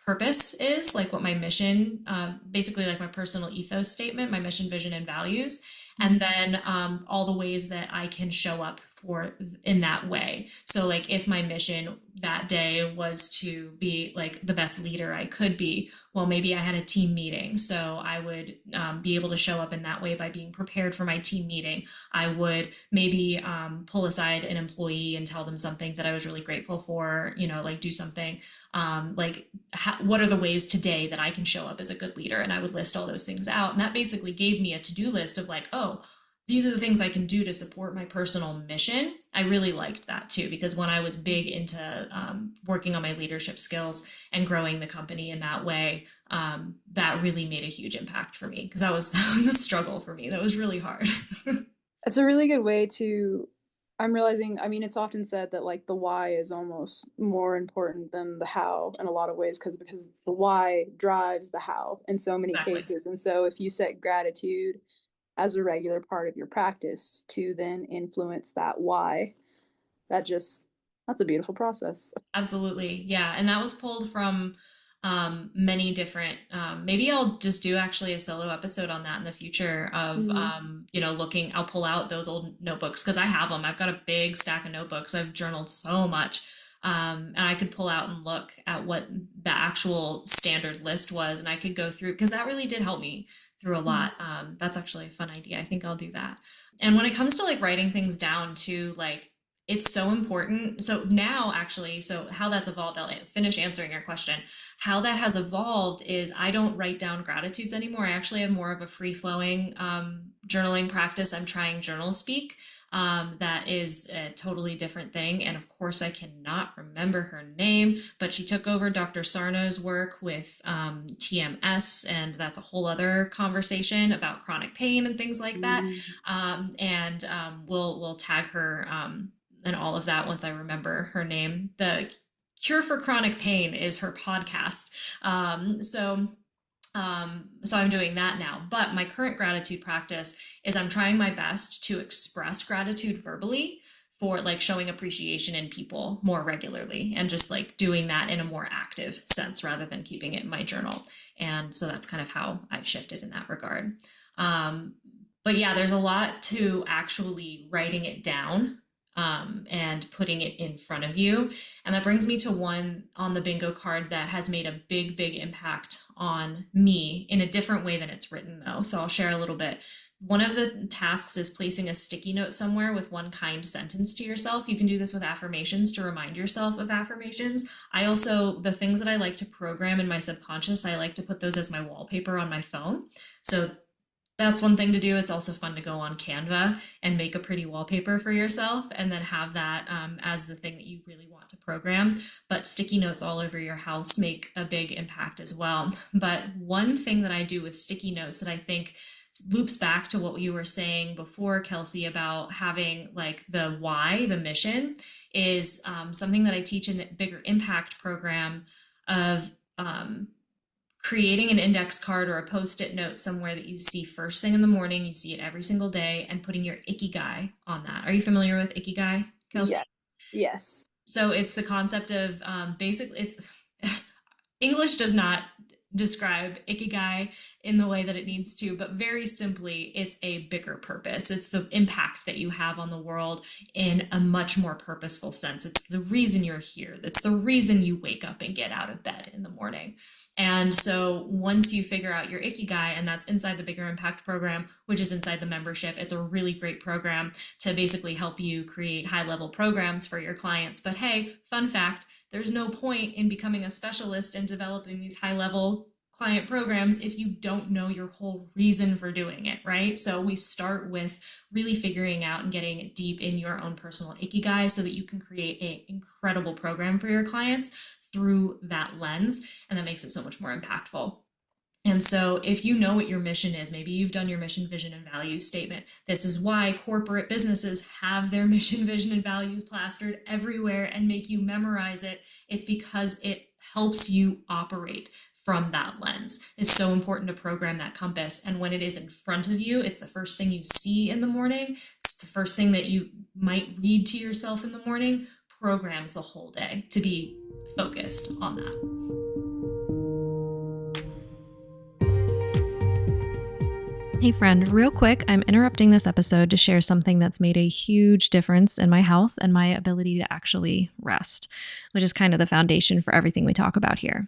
purpose is, like what my mission, basically like my personal ethos statement, my mission, vision, and values, and then all the ways that I can show up for in that way. So like if my mission that day was to be like the best leader I could be, well, maybe I had a team meeting, so I would be able to show up in that way by being prepared for my team meeting. I would maybe pull aside an employee and tell them something that I was really grateful for, like do something like what are the ways today that I can show up as a good leader, and I would list all those things out, and that basically gave me a to-do list of like, oh, these are the things I can do to support my personal mission. I really liked that too, because when I was big into working on my leadership skills and growing the company in that way, that really made a huge impact for me, because that was a struggle for me. That was really hard. It's a really good way to, I'm realizing, I mean, it's often said that like the why is almost more important than the how in a lot of ways because the why drives the how in so many Exactly. cases. And so if you set gratitude as a regular part of your practice to then influence that why, that just that's a beautiful process. Absolutely. Yeah. And that was pulled from many different, maybe I'll just do actually a solo episode on that in the future of, Mm, looking, I'll pull out those old notebooks because I have them. I've got a big stack of notebooks. I've journaled so much. And I could pull out and look at what the actual standard list was, and I could go through because that really did help me through a mm, lot. That's actually a fun idea. I think I'll do that. And when it comes to like writing things down too, like it's so important. So now, actually, so how that's evolved, I'll finish answering your question. How that has evolved is I don't write down gratitudes anymore. I actually have more of a free flowing journaling practice. I'm trying journal speak. That is a totally different thing. And of course, I cannot remember her name, but she took over Dr. Sarno's work with TMS, and that's a whole other conversation about chronic pain and things like that. mm. And we'll tag her and all of that once I remember her name. The Cure for Chronic Pain is her podcast. So I'm doing that now. But my current gratitude practice is I'm trying my best to express gratitude verbally for like showing appreciation in people more regularly and just like doing that in a more active sense rather than keeping it in my journal. And so that's kind of how I've shifted in that regard. Um, but yeah, there's a lot to actually writing it down and putting it in front of you. And that brings me to one on the bingo card that has made a big, big impact on me in a different way than it's written, though. So I'll share a little bit. One of the tasks is placing a sticky note somewhere with one kind sentence to yourself. You can do this with affirmations to remind yourself of affirmations. I also, the things that I like to program in my subconscious, I like to put those as my wallpaper on my phone. So that's one thing to do. It's also fun to go on Canva and make a pretty wallpaper for yourself and then have that as the thing that you really want to program. But sticky notes all over your house make a big impact as well. But one thing that I do with sticky notes that I think loops back to what you were saying before, Kelsey, about having like the why, the mission, is something that I teach in the bigger impact program of creating an index card or a post-it note somewhere that you see first thing in the morning, you see it every single day, and putting your ikigai on that. Are you familiar with ikigai, Kelsey? Yeah. Yes. So it's the concept of basically it's English does not describe ikigai in the way that it needs to, but very simply, it's a bigger purpose. It's the impact that you have on the world in a much more purposeful sense. It's the reason you're here. It's the reason you wake up and get out of bed in the morning. And so once you figure out your ikigai, and that's inside the Bigger Impact program, which is inside the membership, it's a really great program to basically help you create high level programs for your clients. But hey, fun fact, there's no point in becoming a specialist and developing these high level client programs if you don't know your whole reason for doing it, right? So we start with really figuring out and getting deep in your own personal ikigai so that you can create an incredible program for your clients through that lens, and that makes it so much more impactful. And so, if you know what your mission is, maybe you've done your mission, vision, and values statement. This is why corporate businesses have their mission, vision, and values plastered everywhere and make you memorize it. It's because it helps you operate from that lens. It's so important to program that compass. And when it is in front of you, it's the first thing you see in the morning. It's the first thing that you might read to yourself in the morning. Programs the whole day to be focused on that. Hey friend, real quick, I'm interrupting this episode to share something that's made a huge difference in my health and my ability to actually rest, which is kind of the foundation for everything we talk about here.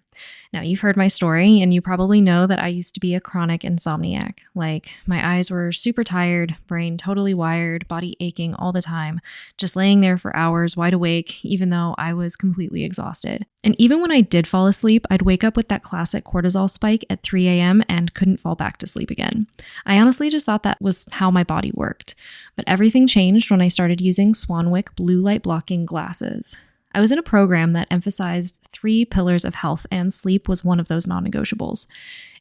Now, you've heard my story, and you probably know that I used to be a chronic insomniac. Like, my eyes were super tired, brain totally wired, body aching all the time, just laying there for hours wide awake, even though I was completely exhausted. And even when I did fall asleep, I'd wake up with that classic cortisol spike at 3 a.m. and couldn't fall back to sleep again. I honestly just thought that was how my body worked. But everything changed when I started using Swanwick blue light blocking glasses. I was in a program that emphasized 3 pillars of health, and sleep was one of those non-negotiables.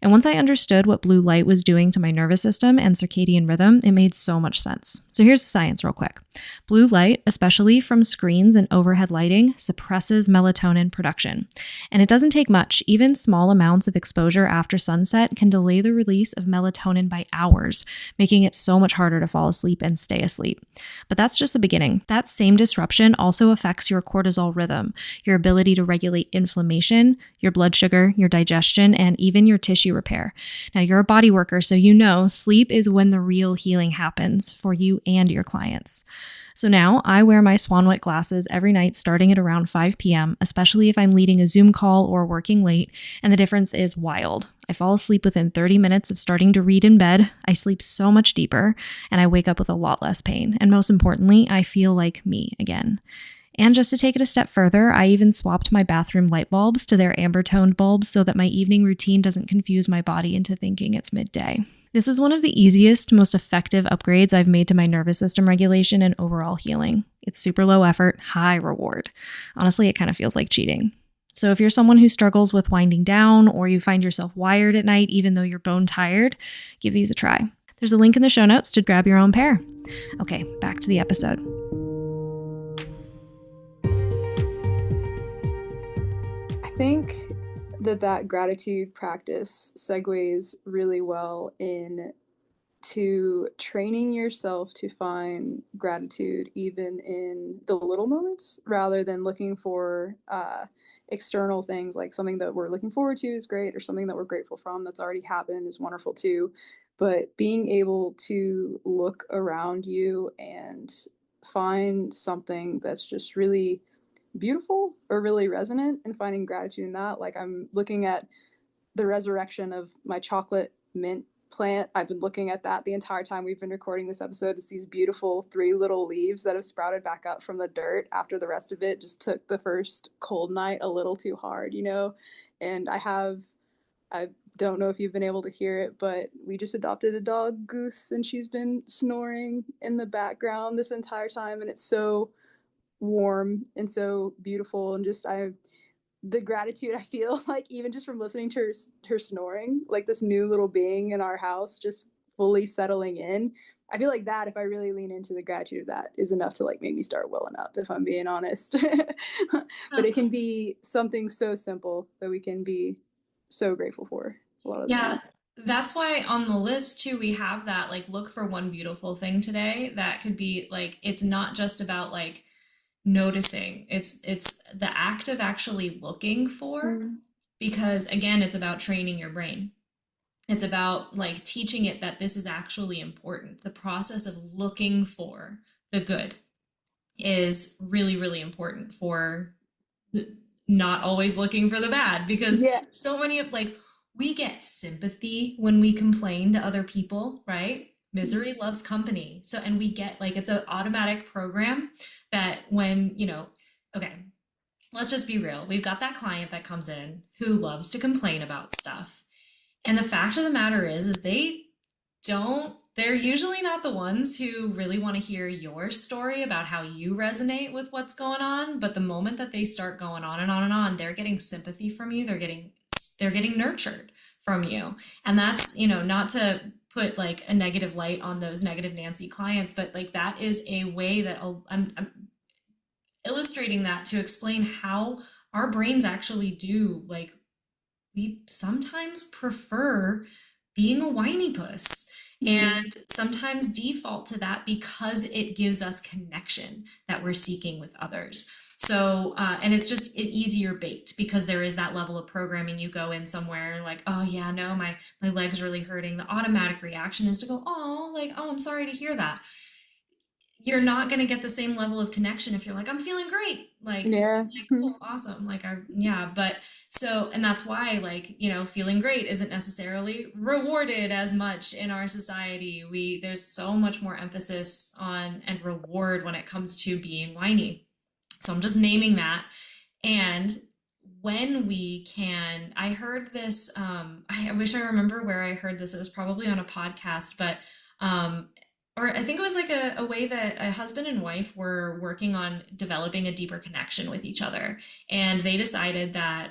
And once I understood what blue light was doing to my nervous system and circadian rhythm, it made so much sense. So here's the science real quick. Blue light, especially from screens and overhead lighting, suppresses melatonin production. And it doesn't take much. Even small amounts of exposure after sunset can delay the release of melatonin by hours, making it so much harder to fall asleep and stay asleep. But that's just the beginning. That same disruption also affects your cortisol rhythm, your ability to regulate inflammation, your blood sugar, your digestion, and even your tissue repair. Now, you're a body worker, so you know sleep is when the real healing happens for you and your clients. So now I wear my Swanwick glasses every night starting at around 5 p.m., especially if I'm leading a Zoom call or working late, and the difference is wild. I fall asleep within 30 minutes of starting to read in bed, I sleep so much deeper, and I wake up with a lot less pain. And most importantly, I feel like me again. And just to take it a step further, I even swapped my bathroom light bulbs to their amber-toned bulbs so that my evening routine doesn't confuse my body into thinking it's midday. This is one of the easiest, most effective upgrades I've made to my nervous system regulation and overall healing. It's super low effort, high reward. Honestly, it kind of feels like cheating. So if you're someone who struggles with winding down, or you find yourself wired at night even though you're bone tired, give these a try. There's a link in the show notes to grab your own pair. Okay, back to the episode. I think that gratitude practice segues really well in to training yourself to find gratitude even in the little moments rather than looking for external things. Like something that we're looking forward to is great, or something that we're grateful from that's already happened is wonderful too. But being able to look around you and find something that's just really beautiful or really resonant and finding gratitude in that. Like I'm looking at the resurrection of my chocolate mint plant, I've been looking at that the entire time we've been recording this episode. It's these beautiful three little leaves that have sprouted back up from the dirt after the rest of it just took the first cold night a little too hard, you know? And I don't know if you've been able to hear it, but we just adopted a dog, Goose, and she's been snoring in the background this entire time. And it's so warm and so beautiful. And just, the gratitude I feel like even just from listening to her snoring, like this new little being in our house, just fully settling in. I feel like that if I really lean into the gratitude of that is enough to like make me start welling up, if I'm being honest. But it can be something so simple that we can be so grateful for a lot of the Yeah, time. that's why on the list too, we have that like look for one beautiful thing today. That could be like, it's not just about like noticing. It's the act of actually looking for, Mm. because again, it's about training your brain. It's about like teaching it that this is actually important. The process of looking for the good is really, really important for not always looking for the bad, because Yeah. so many of like we get sympathy when we complain to other people, right? Misery loves company. So, and we get like it's an automatic program that when, okay, let's just be real. We've got that client that comes in who loves to complain about stuff. And the fact of the matter is they're usually not the ones who really want to hear your story about how you resonate with what's going on. But the moment that they start going on and on and on, they're getting sympathy from you. They're getting nurtured from you. And that's, not to put like a negative light on those negative Nancy clients, but like that is a way that I'm illustrating that to explain how our brains actually do like we sometimes prefer being a whiny puss Mm. and sometimes default to that because it gives us connection that we're seeking with others. So, and it's just an easier bait because there is that level of programming. You go in somewhere like, oh yeah, no, my leg's really hurting. The automatic reaction is to go, oh, like, oh, I'm sorry to hear that. You're not going to get the same level of connection if you're like, I'm feeling great. Yeah. Like, cool, awesome. Yeah. But so, and that's why, like, feeling great isn't necessarily rewarded as much in our society. There's so much more emphasis on and reward when it comes to being whiny. So I'm just naming that. And when we can, I heard this, I wish I remember where I heard this. It was probably on a podcast, but, or I think it was like a way that a husband and wife were working on developing a deeper connection with each other. And they decided that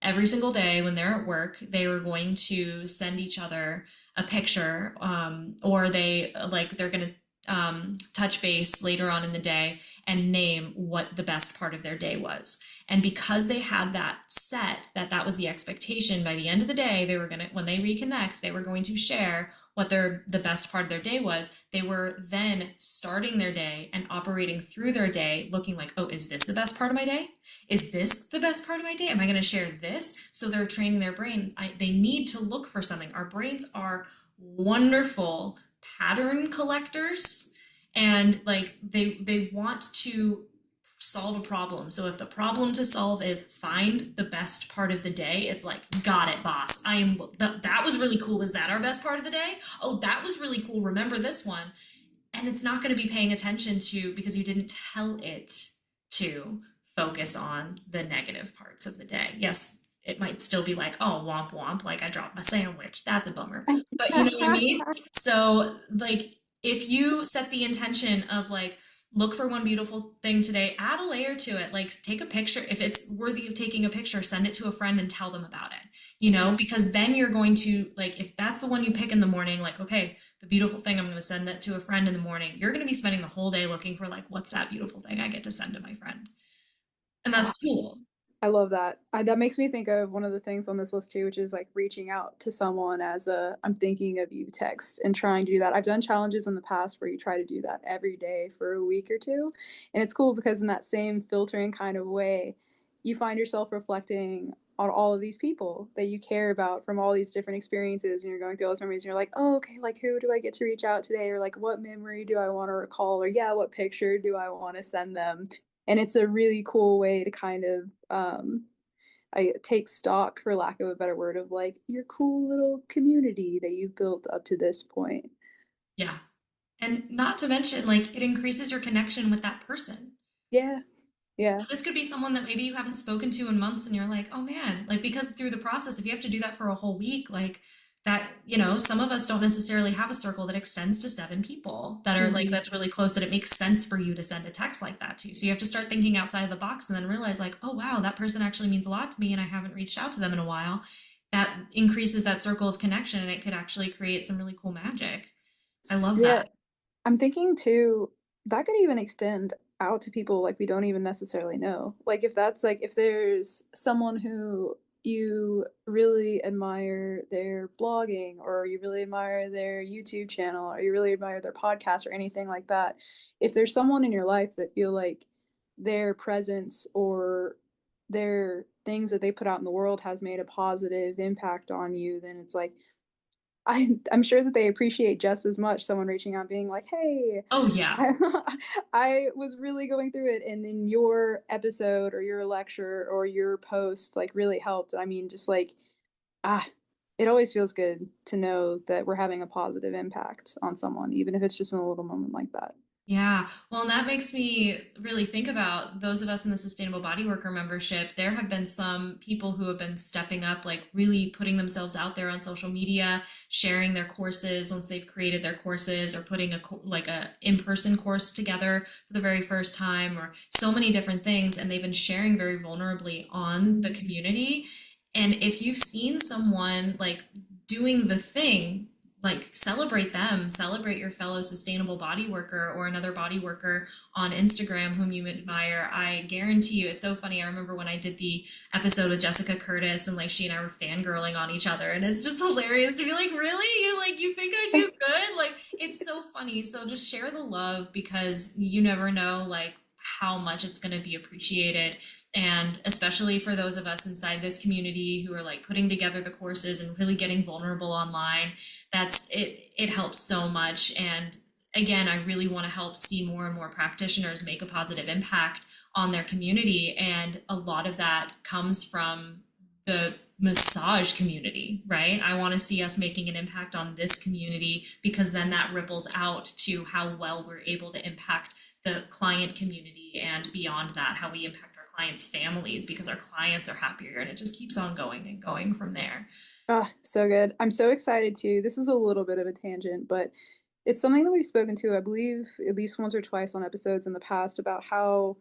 every single day when they're at work, they were going to send each other a picture, or they're going to touch base later on in the day and name what the best part of their day was. And because they had that set, that was the expectation, by the end of the day, they were going to, when they reconnect, they were going to share what the best part of their day was. They were then starting their day and operating through their day looking like, oh, is this the best part of my day? Is this the best part of my day? Am I going to share this? So they're training their brain. They need to look for something. Our brains are wonderful pattern collectors, and like they want to solve a problem. So if the problem to solve is find the best part of the day, it's like, got it, boss. That was really cool. Is that our best part of the day? Oh, that was really cool. Remember this one. And it's not going to be paying attention to, because you didn't tell it to focus on the negative parts of the day. Yes, it might still be like, oh, womp womp, like I dropped my sandwich. That's a bummer. But you know what I mean? So, like, if you set the intention of like, look for one beautiful thing today, add a layer to it, like take a picture. If it's worthy of taking a picture, send it to a friend and tell them about it, because then you're going to, like, if that's the one you pick in the morning, like, okay, the beautiful thing, I'm going to send that to a friend in the morning. You're going to be spending the whole day looking for like, what's that beautiful thing I get to send to my friend? And that's cool. I love that. That makes me think of one of the things on this list too, which is like reaching out to someone as a "I'm thinking of you" text and trying to do that. I've done challenges in the past where you try to do that every day for a week or two. And it's cool because in that same filtering kind of way, you find yourself reflecting on all of these people that you care about from all these different experiences, and you're going through all those memories and you're like, oh, okay, like who do I get to reach out today? Or like what memory do I want to recall? Or yeah, what picture do I want to send them? And it's a really cool way to kind of I take stock, for lack of a better word, of like your cool little community that you've built up to this point. Yeah. And not to mention, like, it increases your connection with that person. Yeah, yeah. This could be someone that maybe you haven't spoken to in months and you're like, oh man, like, because through the process, if you have to do that for a whole week, like, that, some of us don't necessarily have a circle that extends to 7 people that are like, Mhm. that's really close, that it makes sense for you to send a text like that to. So you have to start thinking outside of the box and then realize, like, oh wow, that person actually means a lot to me and I haven't reached out to them in a while. That increases that circle of connection and it could actually create some really cool magic. I love Yeah, that. I'm thinking too, that could even extend out to people like we don't even necessarily know. Like if that's like if there's someone who you really admire their blogging or you really admire their YouTube channel or you really admire their podcast or anything like that. If there's someone in your life that feel like their presence or their things that they put out in the world has made a positive impact on you, then it's like I'm sure that they appreciate just as much someone reaching out being like, "Hey, Oh yeah. I I was really going through it, and then your episode or your lecture or your post, like, really helped." I mean, just like, ah, it always feels good to know that we're having a positive impact on someone, even if it's just in a little moment like that. Yeah, well, and that makes me really think about those of us in the Sustainable Body Worker membership. There have been some people who have been stepping up, like really putting themselves out there on social media, sharing their courses once they've created their courses, or putting like a in-person course together for the very first time, or so many different things. And they've been sharing very vulnerably on the Mm. community. And if you've seen someone like doing the thing, like celebrate them, celebrate your fellow sustainable body worker or another body worker on Instagram whom you admire. I guarantee you, it's so funny. I remember when I did the episode with Jessica Curtis and like she and I were fangirling on each other, and it's just hilarious to be like, really, you think I do good? Like, it's so funny. So just share the love, because you never know like how much it's going to be appreciated. And especially for those of us inside this community who are like putting together the courses and really getting vulnerable online, that's it. It helps so much. And again, I really want to help see more and more practitioners make a positive impact on their community. And a lot of that comes from the massage community, right? I want to see us making an impact on this community, because then that ripples out to how well we're able to impact the client community, and beyond that, how we impact our clients' families, because our clients are happier, and it just keeps on going and going from there. Oh, so good. I'm so excited too. This is a little bit of a tangent, but it's something that we've spoken to, I believe, at least once or twice on episodes in the past about how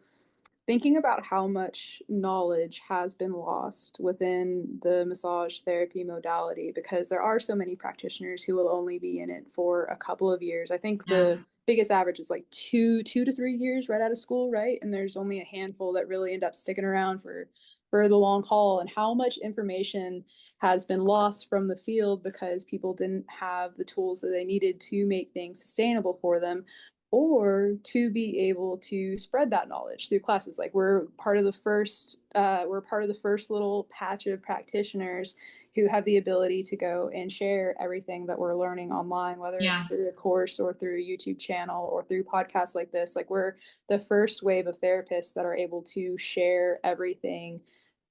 thinking about how much knowledge has been lost within the massage therapy modality because there are so many practitioners who will only be in it for a couple of years. I think Yeah. the biggest average is like two to 3 years right out of school, right? And there's only a handful that really end up sticking around for the long haul, and how much information has been lost from the field because people didn't have the tools that they needed to make things sustainable for them, or to be able to spread that knowledge through classes. Like we're part of the first little patch of practitioners who have the ability to go and share everything that we're learning online, whether it's Yeah. through a course or through a YouTube channel or through podcasts like this. Like we're the first wave of therapists that are able to share everything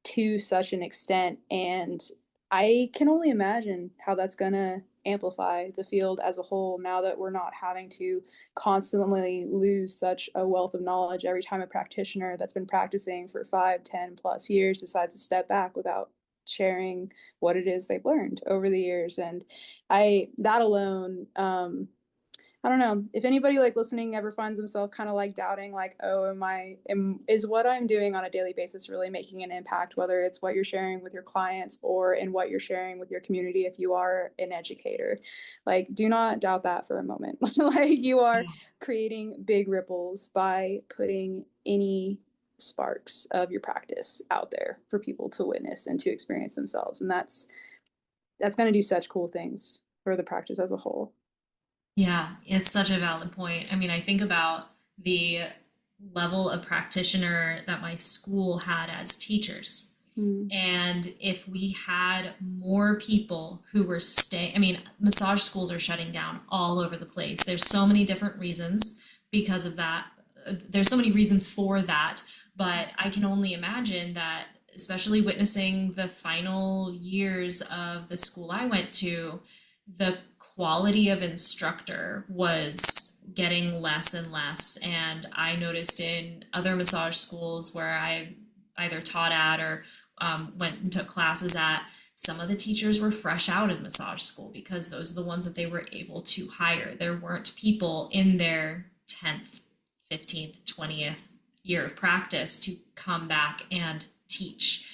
to such an extent. And I can only imagine how that's going to amplify the field as a whole now that we're not having to constantly lose such a wealth of knowledge every time a practitioner that's been practicing for 5, 10 plus years decides to step back without sharing what it is they've learned over the years. And that alone, I don't know if anybody like listening ever finds themselves kind of like doubting, like, oh, is what I'm doing on a daily basis really making an impact, whether it's what you're sharing with your clients or in what you're sharing with your community if you are an educator. Like, do not doubt that for a moment. Like, you are creating big ripples by putting any sparks of your practice out there for people to witness and to experience themselves. And that's going to do such cool things for the practice as a whole. Yeah, it's such a valid point. I mean, I think about the level of practitioner that my school had as teachers. Mm. And if we had more people who were staying, I mean, massage schools are shutting down all over the place. There's so many different reasons because of that. There's so many reasons for that, but I can only imagine that especially witnessing the final years of the school I went to, the quality of instructor was getting less and less. And I noticed in other massage schools where I either taught at or went and took classes at, some of the teachers were fresh out of massage school because those are the ones that they were able to hire. There weren't people in their 10th, 15th, 20th year of practice to come back and teach.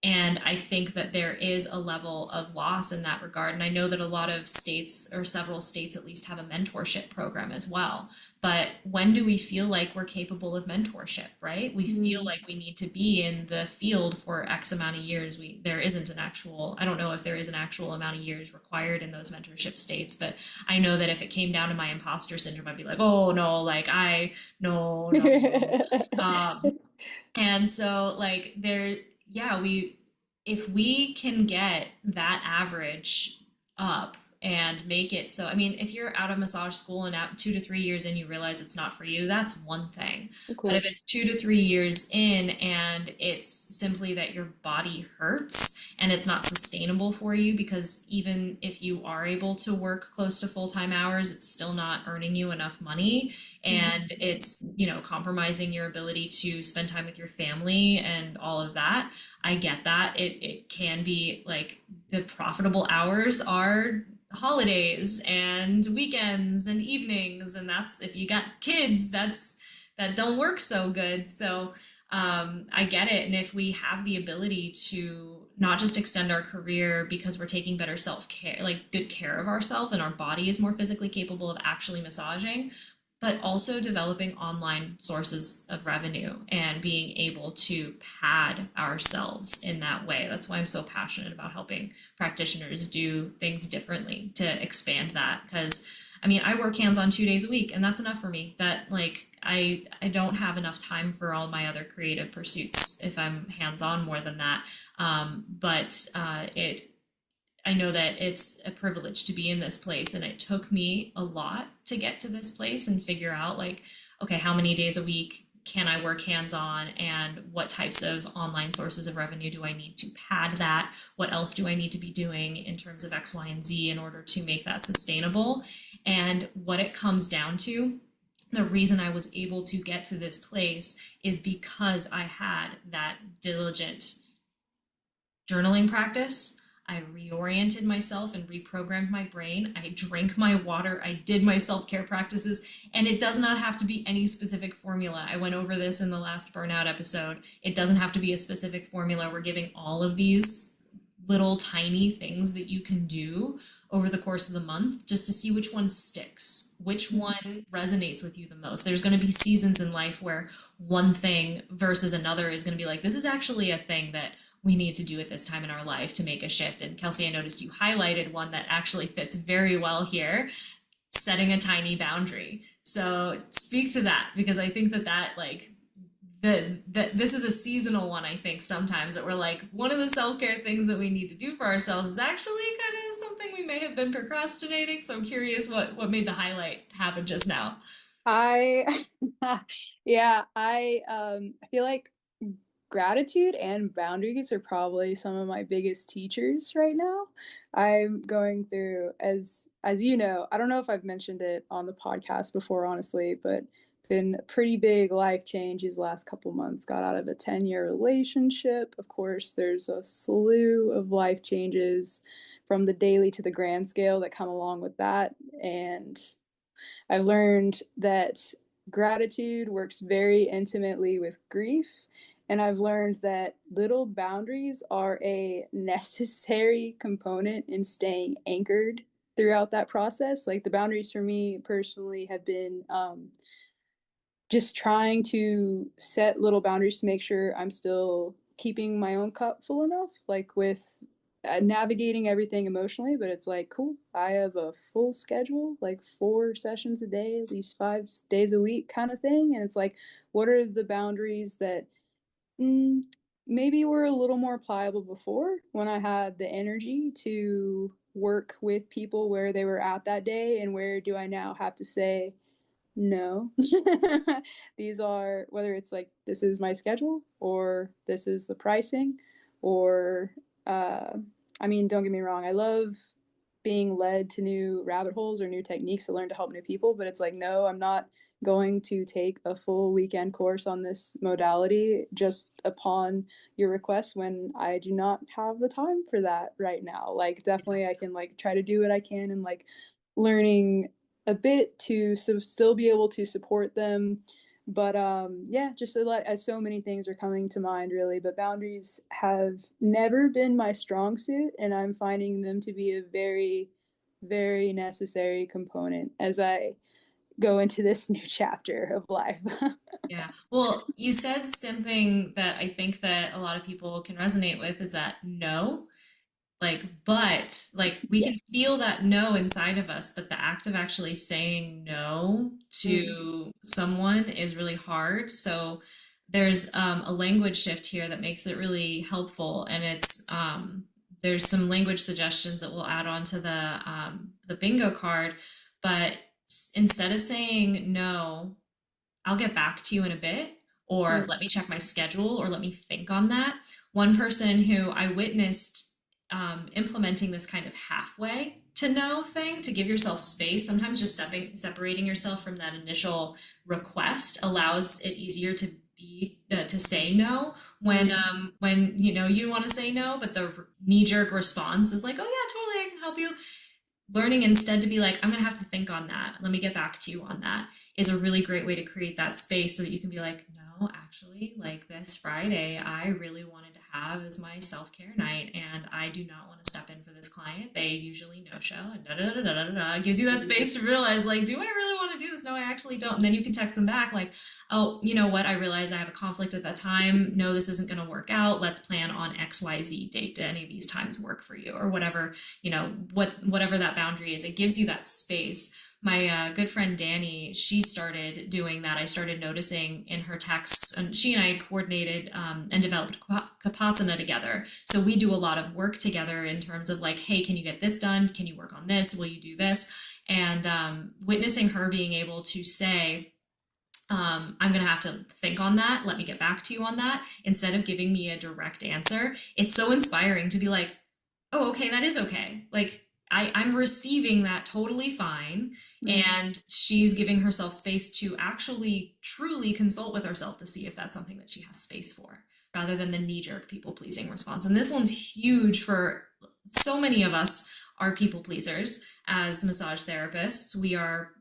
And I think that there is a level of loss in that regard. And I know that a lot of states, or several states at least, have a mentorship program as well. But when do we feel like we're capable of mentorship, right? We feel Mm. like we need to be in the field for X amount of years. There isn't an actual, I don't know if there is an actual amount of years required in those mentorship states, but I know that if it came down to my imposter syndrome, I'd be like, oh no, like no, no, no. And so like yeah, if we can get that average up and make it so, I mean, if you're out of massage school and out 2 to 3 years in, you realize it's not for you, that's one thing. Of But if course. it's 2 to 3 years in and it's simply that your body hurts and it's not sustainable for you, because even if you are able to work close to full-time hours, it's still not earning you enough money, Mhm. and it's, you know, compromising your ability to spend time with your family and all of that. I get that. It can be like the profitable hours are holidays and weekends and evenings, and that's if you got kids, that don't work so good. So I get it. And if we have the ability to not just extend our career because we're taking better self care, like good care of ourselves, and our body is more physically capable of actually massaging, but also developing online sources of revenue and being able to pad ourselves in that way. That's why I'm so passionate about helping practitioners do things differently to expand that. Because I mean, I work hands on 2 days a week, and that's enough for me. That like I don't have enough time for all my other creative pursuits if I'm hands on more than that. But it I know that it's a privilege to be in this place, and it took me a lot to get to this place and figure out like, okay, how many days a week can I work hands on, and what types of online sources of revenue do I need to pad that? What else do I need to be doing in terms of X, Y, and Z in order to make that sustainable? And what it comes down to, the reason I was able to get to this place is because I had that diligent journaling practice. I reoriented myself and reprogrammed my brain. I drank my water. I did my self care practices. And it does not have to be any specific formula. I went over this in the last burnout episode. It doesn't have to be a specific formula. We're giving all of these little tiny things that you can do over the course of the month just to see which one sticks, which one resonates with you the most. There's going to be seasons in life where one thing versus another is going to be like, this is actually a thing that we need to do at this time in our life to make a shift. And Kelsey, I noticed you highlighted one that actually fits very well here: setting a tiny boundary. So speak to that, because I think that like that this is a seasonal one. I think sometimes that we're like, one of the self-care things that we need to do for ourselves is actually kind of something we may have been procrastinating. So I'm curious what made the highlight happen just now. I yeah, I feel like gratitude and boundaries are probably some of my biggest teachers right now. I'm going through, as you know, I don't know if I've mentioned it on the podcast before, honestly, but been a pretty big life change these last couple months. Got out of a 10-year relationship. Of course, there's a slew of life changes from the daily to the grand scale that come along with that. And I've learned that gratitude works very intimately with grief. And I've learned that little boundaries are a necessary component in staying anchored throughout that process. Like the boundaries for me personally have been just trying to set little boundaries to make sure I'm still keeping my own cup full enough, like with navigating everything emotionally. But it's like, cool, I have a full schedule, like 4 sessions a day, at least 5 days a week kind of thing. And it's like, what are the boundaries that mm, maybe were a little more pliable before when I had the energy to work with people where they were at that day? And where do I now have to say, no. These are, whether it's like, this is my schedule, or this is the pricing, or, uh, I mean, don't get me wrong, I love being led to new rabbit holes or new techniques to learn to help new people, but it's like, no, I'm not going to take a full weekend course on this modality just upon your request when I do not have the time for that right now. Like, definitely I can like try to do what I can and like learning a bit to still be able to support them. But yeah, just a lot, as so many things are coming to mind really, but boundaries have never been my strong suit, and I'm finding them to be a very, very necessary component as I go into this new chapter of life. Yeah. Well, you said something that I think that a lot of people can resonate with is that no. But we Yeah. can feel that no inside of us, but the act of actually saying no Mm. to someone is really hard. So there's a language shift here that makes it really helpful, and there's some language suggestions that we'll add on to the bingo card. But instead of saying no, I'll get back to you in a bit, or Mm. let me check my schedule, or let me think on that. One person who I witnessed implementing this kind of halfway to no thing to give yourself space, sometimes just separating yourself from that initial request allows it easier to say no Mm. when you want to say no, but the knee jerk response is like, oh yeah, totally, I can help you. Learning instead to be like, I'm going to have to think on that. Let me get back to you on that is a really great way to create that space so that you can be like, no, actually, like this Friday, I really wanted to have as my self care night, and I do not want to step in for this client. They usually no show, and da da da da da da. It gives you that space to realize, like, do I really want to do this? No, I actually don't. And then you can text them back, like, oh, you know what? I realize I have a conflict at that time. No, this isn't going to work out. Let's plan on XYZ date. Do any of these times work for you, or whatever, whatever that boundary is. It gives you that space. My good friend Danny, she started doing that. I started noticing in her texts, and she and I coordinated and developed Kapasana together. So we do a lot of work together in terms of like, hey, can you get this done? Can you work on this? Will you do this? And witnessing her being able to say, I'm going to have to think on that. Let me get back to you on that. Instead of giving me a direct answer, it's so inspiring to be like, oh, okay, that is okay. Like, I'm receiving that totally fine. Mm. And she's giving herself space to actually truly consult with herself to see if that's something that she has space for, rather than the knee jerk people pleasing response. And this one's huge for so many of us are people pleasers as massage therapists. We are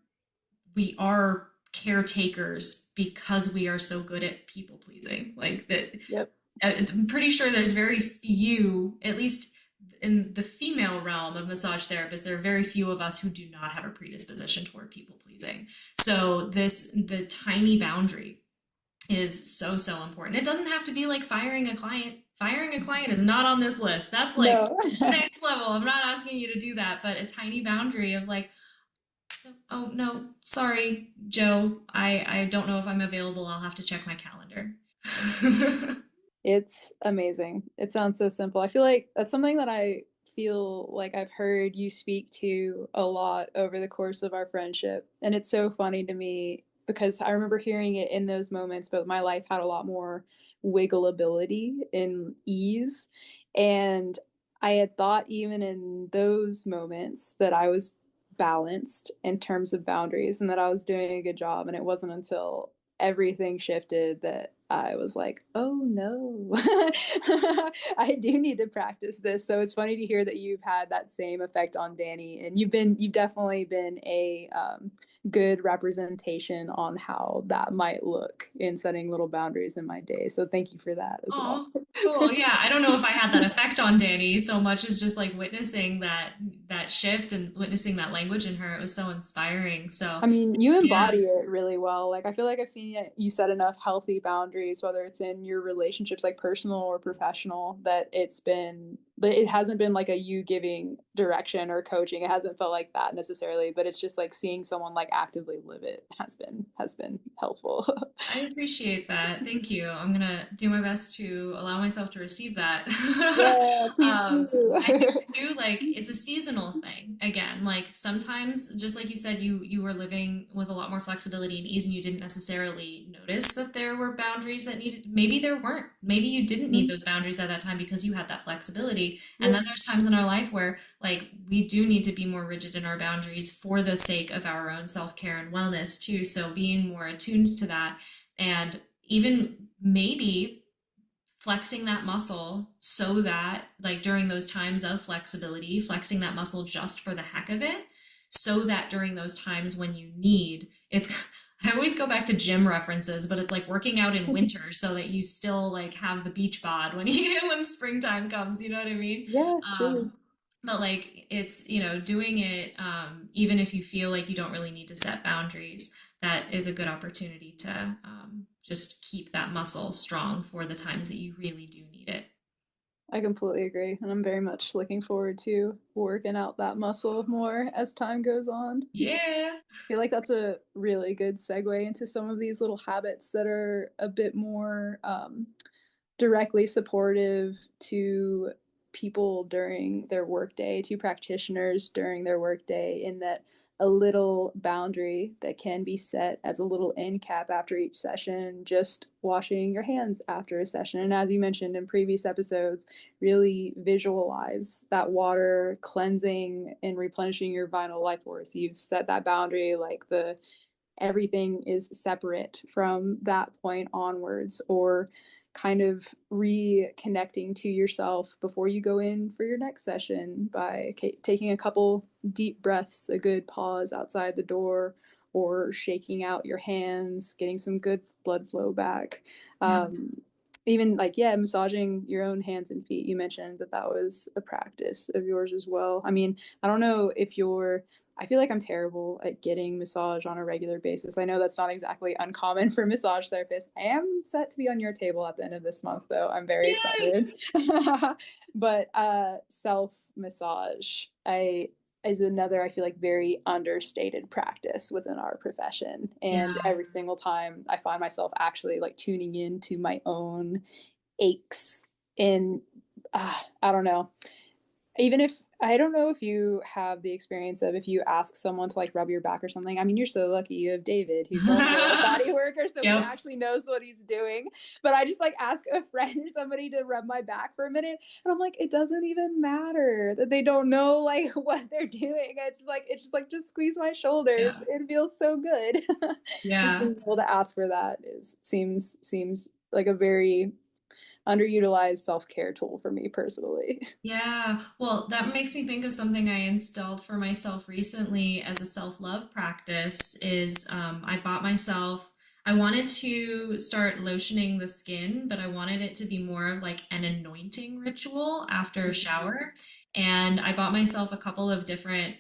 caretakers because we are so good at people pleasing. Like that, Yep. I'm pretty sure there's very few, at least in the female realm of massage therapists, there are very few of us who do not have a predisposition toward people pleasing. So the tiny boundary is so, so important. It doesn't have to be like firing a client. Firing a client is not on this list. That's like No. next level. I'm not asking you to do that, but a tiny boundary of like, oh no, sorry, Joe. I don't know if I'm available. I'll have to check my calendar. It's amazing. It sounds so simple. I feel like that's something that I feel like I've heard you speak to a lot over the course of our friendship. And it's so funny to me because I remember hearing it in those moments, but my life had a lot more wiggleability and ease. And I had thought even in those moments that I was balanced in terms of boundaries and that I was doing a good job. And it wasn't until everything shifted that I was like, oh no, I do need to practice this. So it's funny to hear that you've had that same effect on Danny, and you've definitely been a good representation on how that might look in setting little boundaries in my day. So thank you for that as well. Oh, cool. Yeah, I don't know if I had that effect on Danny so much as just like witnessing that shift and witnessing that language in her. It was so inspiring. So, I mean, you yeah. embody it really well. Like, I feel like I've seen you set enough healthy boundaries, whether it's in your relationships, like personal or professional, that it's been but it hasn't been like a you giving direction or coaching. It hasn't felt like that necessarily, but it's just like seeing someone like actively live it has been helpful. I appreciate that. Thank you. I'm gonna do my best to allow myself to receive that. Yeah, please do. I think too, like it's a seasonal thing. Again, like sometimes, just like you said, you were living with a lot more flexibility and ease, and you didn't necessarily notice that there were boundaries that needed. Maybe there weren't. Maybe you didn't need Mhm. those boundaries at that time because you had that flexibility. And Yeah, then there's times in our life where like we do need to be more rigid in our boundaries for the sake of our own self-care and wellness too. So being more attuned to that and even maybe flexing that muscle so that like during those times of flexibility, flexing that muscle just for the heck of it, so that during those times when you need it's I always go back to gym references, but it's like working out in winter so that you still like have the beach bod when you when springtime comes, you know what I mean? yeah, truly. um but like it's doing it even if you feel like you don't really need to set boundaries, that is a good opportunity to just keep that muscle strong for the times that you really do need it. I completely agree. And I'm very much looking forward to working out that muscle more as time goes on. Yeah. Feel like that's a really good segue into some of these little habits that are a bit more directly supportive to people during their workday, to practitioners during their workday, in that a little boundary that can be set as a little end cap after each session, just washing your hands after a session. And as you mentioned in previous episodes, really visualize that water cleansing and replenishing your vital life force. You've set that boundary, like the everything is separate from that point onwards, or kind of reconnecting to yourself before you go in for your next session by taking a couple deep breaths, a good pause outside the door, or shaking out your hands, getting some good blood flow back. Yeah. Even like, yeah, massaging your own hands and feet. You mentioned that that was a practice of yours as well. I mean, I don't know if you're I feel like I'm terrible at getting massage on a regular basis. I know that's not exactly uncommon for massage therapists. I am set to be on your table at the end of this month, though. I'm very Yay. excited. But self massage, I is another, I feel like, very understated practice within our profession. And Yeah. every single time I find myself actually like tuning into my own aches and I don't know, even if I don't know if you have the experience of if you ask someone to like rub your back or something. I mean, you're so lucky you have David, who's also a body worker, so he Yep. actually knows what he's doing. But I just like ask a friend or somebody to rub my back for a minute, and I'm like, it doesn't even matter that they don't know like what they're doing. It's just like just squeeze my shoulders. Yeah. It feels so good. Just Yeah. being able to ask for that is seems like a very underutilized self care tool for me personally. Yeah, well, that makes me think of something I installed for myself recently as a self-love practice is I bought myself, I wanted to start lotioning the skin, but I wanted it to be more of like an anointing ritual after a shower. And I bought myself a couple of different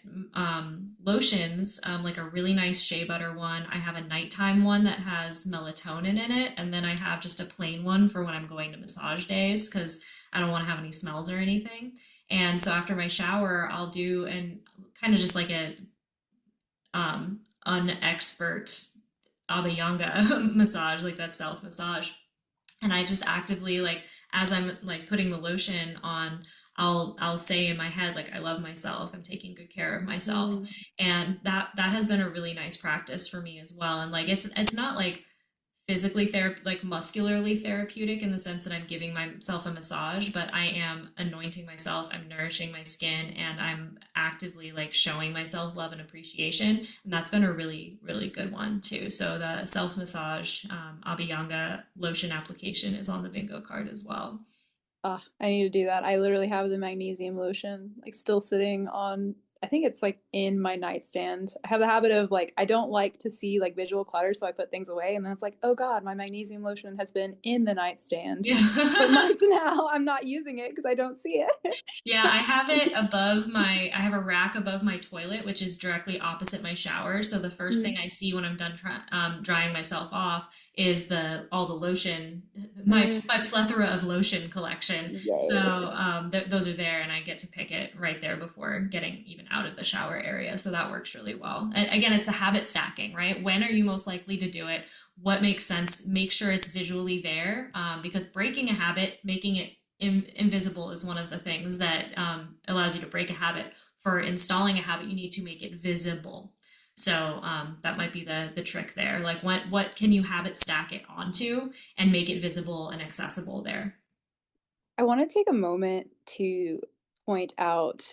lotions, like a really nice shea butter one. I have a nighttime one that has melatonin in it, and then I have just a plain one for when I'm going to massage days because I don't want to have any smells or anything. And so after my shower, I'll do and kind of just like a unexpert abhyanga massage, like that self massage. And I just actively like as I'm like putting the lotion on, I'll say in my head like I love myself, I'm taking good care of myself. Mm. And that has been a really nice practice for me as well. And like it's not like physically like muscularly therapeutic in the sense that I'm giving myself a massage, but I am anointing myself, I'm nourishing my skin, and I'm actively like showing myself love and appreciation. And that's been a really, really good one too. So the self massage Abhyanga lotion application is on the bingo card as well. I need to do that. I literally have the magnesium lotion like still sitting on I think it's like in my nightstand. I have the habit of like I don't like to see like visual clutter, so I put things away, and then it's like, oh God, my magnesium lotion has been in the nightstand for Yeah. months now. I'm not using it because I don't see it. Yeah, I have it above I have a rack above my toilet, which is directly opposite my shower. So the first thing Mm, I see when I'm done drying myself off is all the lotion, mm, my plethora of lotion collection. So yes. those are there, and I get to pick it right there before getting even out of the shower area. So that works really well. And again, it's the habit stacking, right? When are you most likely to do it? What makes sense? Make sure it's visually there, because breaking a habit, making it invisible is one of the things that allows you to break a habit. For installing a habit, you need to make it visible. So that might be the trick there. Like what can you habit stack it onto and make it visible and accessible there? I want to take a moment to point out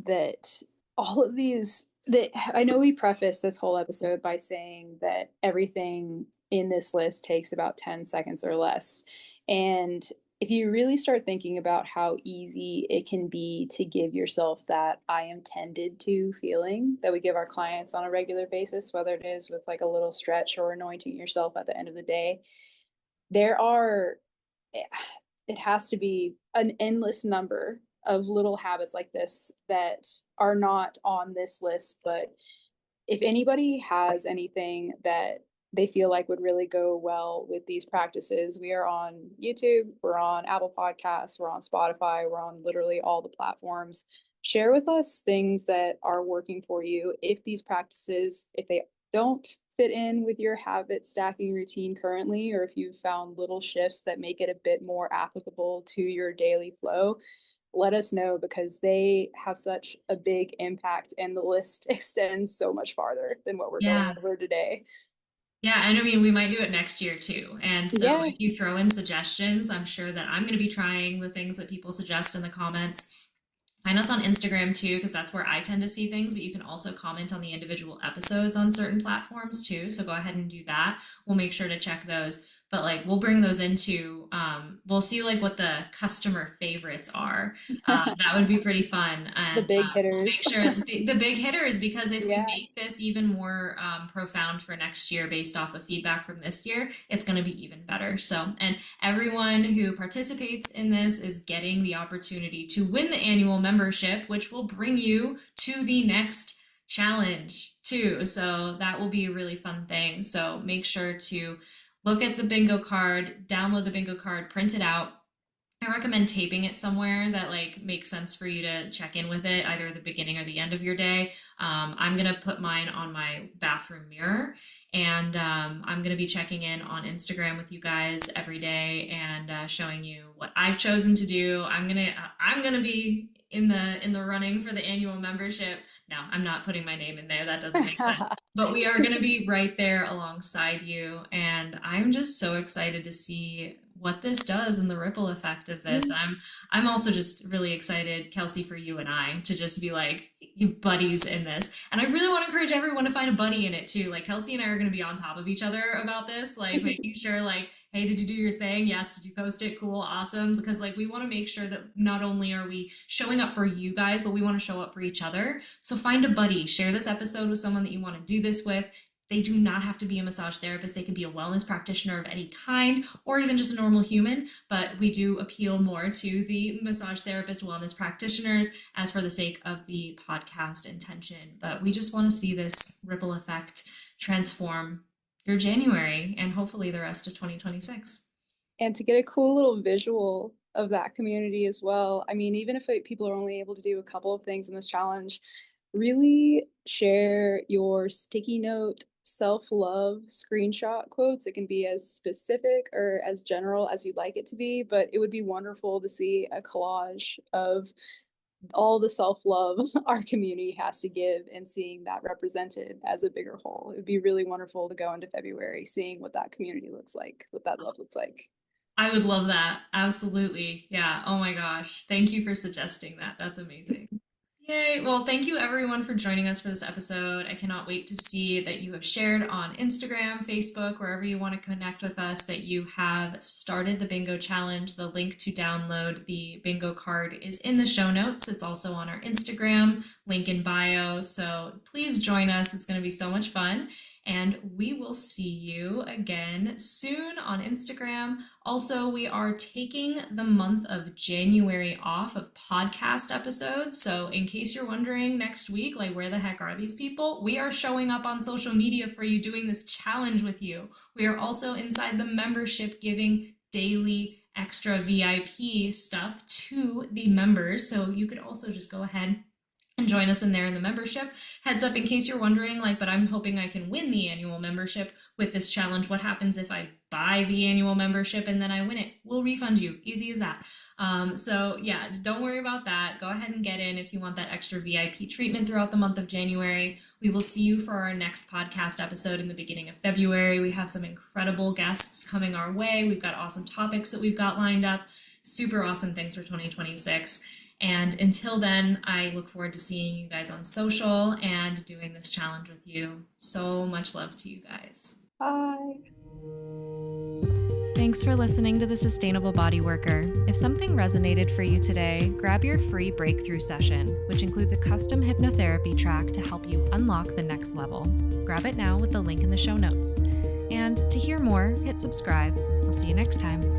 that all of these that I know we preface this whole episode by saying that everything in this list takes about 10 seconds or less. And if you really start thinking about how easy it can be to give yourself that I am tended to feeling that we give our clients on a regular basis, whether it is with like a little stretch or anointing yourself at the end of the day, there are it has to be an endless number of little habits like this that are not on this list. But if anybody has anything that they feel like would really go well with these practices, we are on YouTube, we're on Apple Podcasts, we're on Spotify, we're on literally all the platforms. Share with us things that are working for you. If these practices, if they don't fit in with your habit stacking routine currently, or if you've found little shifts that make it a bit more applicable to your daily flow, let us know because they have such a big impact and the list extends so much farther than what we're going Yeah. over today. Yeah, and I mean, we might do it next year too. And so Yeah. if you throw in suggestions, I'm sure that I'm going to be trying the things that people suggest in the comments. Find us on Instagram too, because that's where I tend to see things, but you can also comment on the individual episodes on certain platforms too. So go ahead and do that. We'll make sure to check those. But like we'll bring those into we'll see like what the customer favorites are. That would be pretty fun. The And big we'll hitters. make sure the big hitters, because if we Yeah. make this even more profound for next year based off of feedback from this year, it's going to be even better. So, and everyone who participates in this is getting the opportunity to win the annual membership, which will bring you to the next challenge too. So that will be a really fun thing. So make sure to look at the bingo card, download the bingo card, print it out. I recommend taping it somewhere that like makes sense for you to check in with it, either the beginning or the end of your day. I'm gonna put mine on my bathroom mirror, and I'm gonna be checking in on Instagram with you guys every day and showing you what I've chosen to do. I'm gonna be in the running for the annual membership. No, I'm not putting my name in there. That doesn't make sense. But we are going to be right there alongside you. And I'm just so excited to see what this does and the ripple effect of this. I'm also just really excited, Kelsey, for you and I to just be like buddies in this. And I really want to encourage everyone to find a buddy in it too. Like Kelsey and I are going to be on top of each other about this, like making sure like, hey, did you do your thing? Yes. Did you post it? Cool. Awesome. Because like we want to make sure that not only are we showing up for you guys, but we want to show up for each other. So find a buddy, share this episode with someone that you want to do this with. They do not have to be a massage therapist. They can be a wellness practitioner of any kind or even just a normal human. But we do appeal more to the massage therapist, wellness practitioners, as for the sake of the podcast intention. But we just want to see this ripple effect transform your January and hopefully the rest of 2026. And to get a cool little visual of that community as well. I mean, even if people are only able to do a couple of things in this challenge, really share your sticky note self-love screenshot quotes. It can be as specific or as general as you'd like it to be, but it would be wonderful to see a collage of all the self-love our community has to give and seeing that represented as a bigger whole. It would be really wonderful to go into February seeing what that community looks like, what that love looks like. I would love that. Absolutely. Yeah. Oh my gosh. Thank you for suggesting that. That's amazing. Yay! Well, thank you everyone for joining us for this episode. I cannot wait to see that you have shared on Instagram, Facebook, wherever you want to connect with us, that you have started the bingo challenge. The link to download the bingo card is in the show notes. It's also on our Instagram, link in bio. So please join us. It's going to be so much fun. And we will see you again soon on Instagram. Also, we are taking the month of January off of podcast episodes. So in case you're wondering next week, like, where the heck are these people? We are showing up on social media for you, doing this challenge with you. We are also inside the membership, giving daily extra VIP stuff to the members. So you could also just go ahead and join us in there in the membership. Heads up, in case you're wondering, like, but I'm hoping I can win the annual membership with this challenge. What happens if I buy the annual membership and then I win it? We'll refund you. Easy as that. So yeah, don't worry about that. Go ahead and get in if you want that extra VIP treatment throughout the month of January. We will see you for our next podcast episode in the beginning of February. We have some incredible guests coming our way. We've got awesome topics that we've got lined up. Super awesome things for 2026. And until then, I look forward to seeing you guys on social and doing this challenge with you. So much love to you guys. Bye. Thanks for listening to The Sustainable Body Worker. If something resonated for you today, grab your free breakthrough session, which includes a custom hypnotherapy track to help you unlock the next level. Grab it now with the link in the show notes. And to hear more, hit subscribe. We'll see you next time.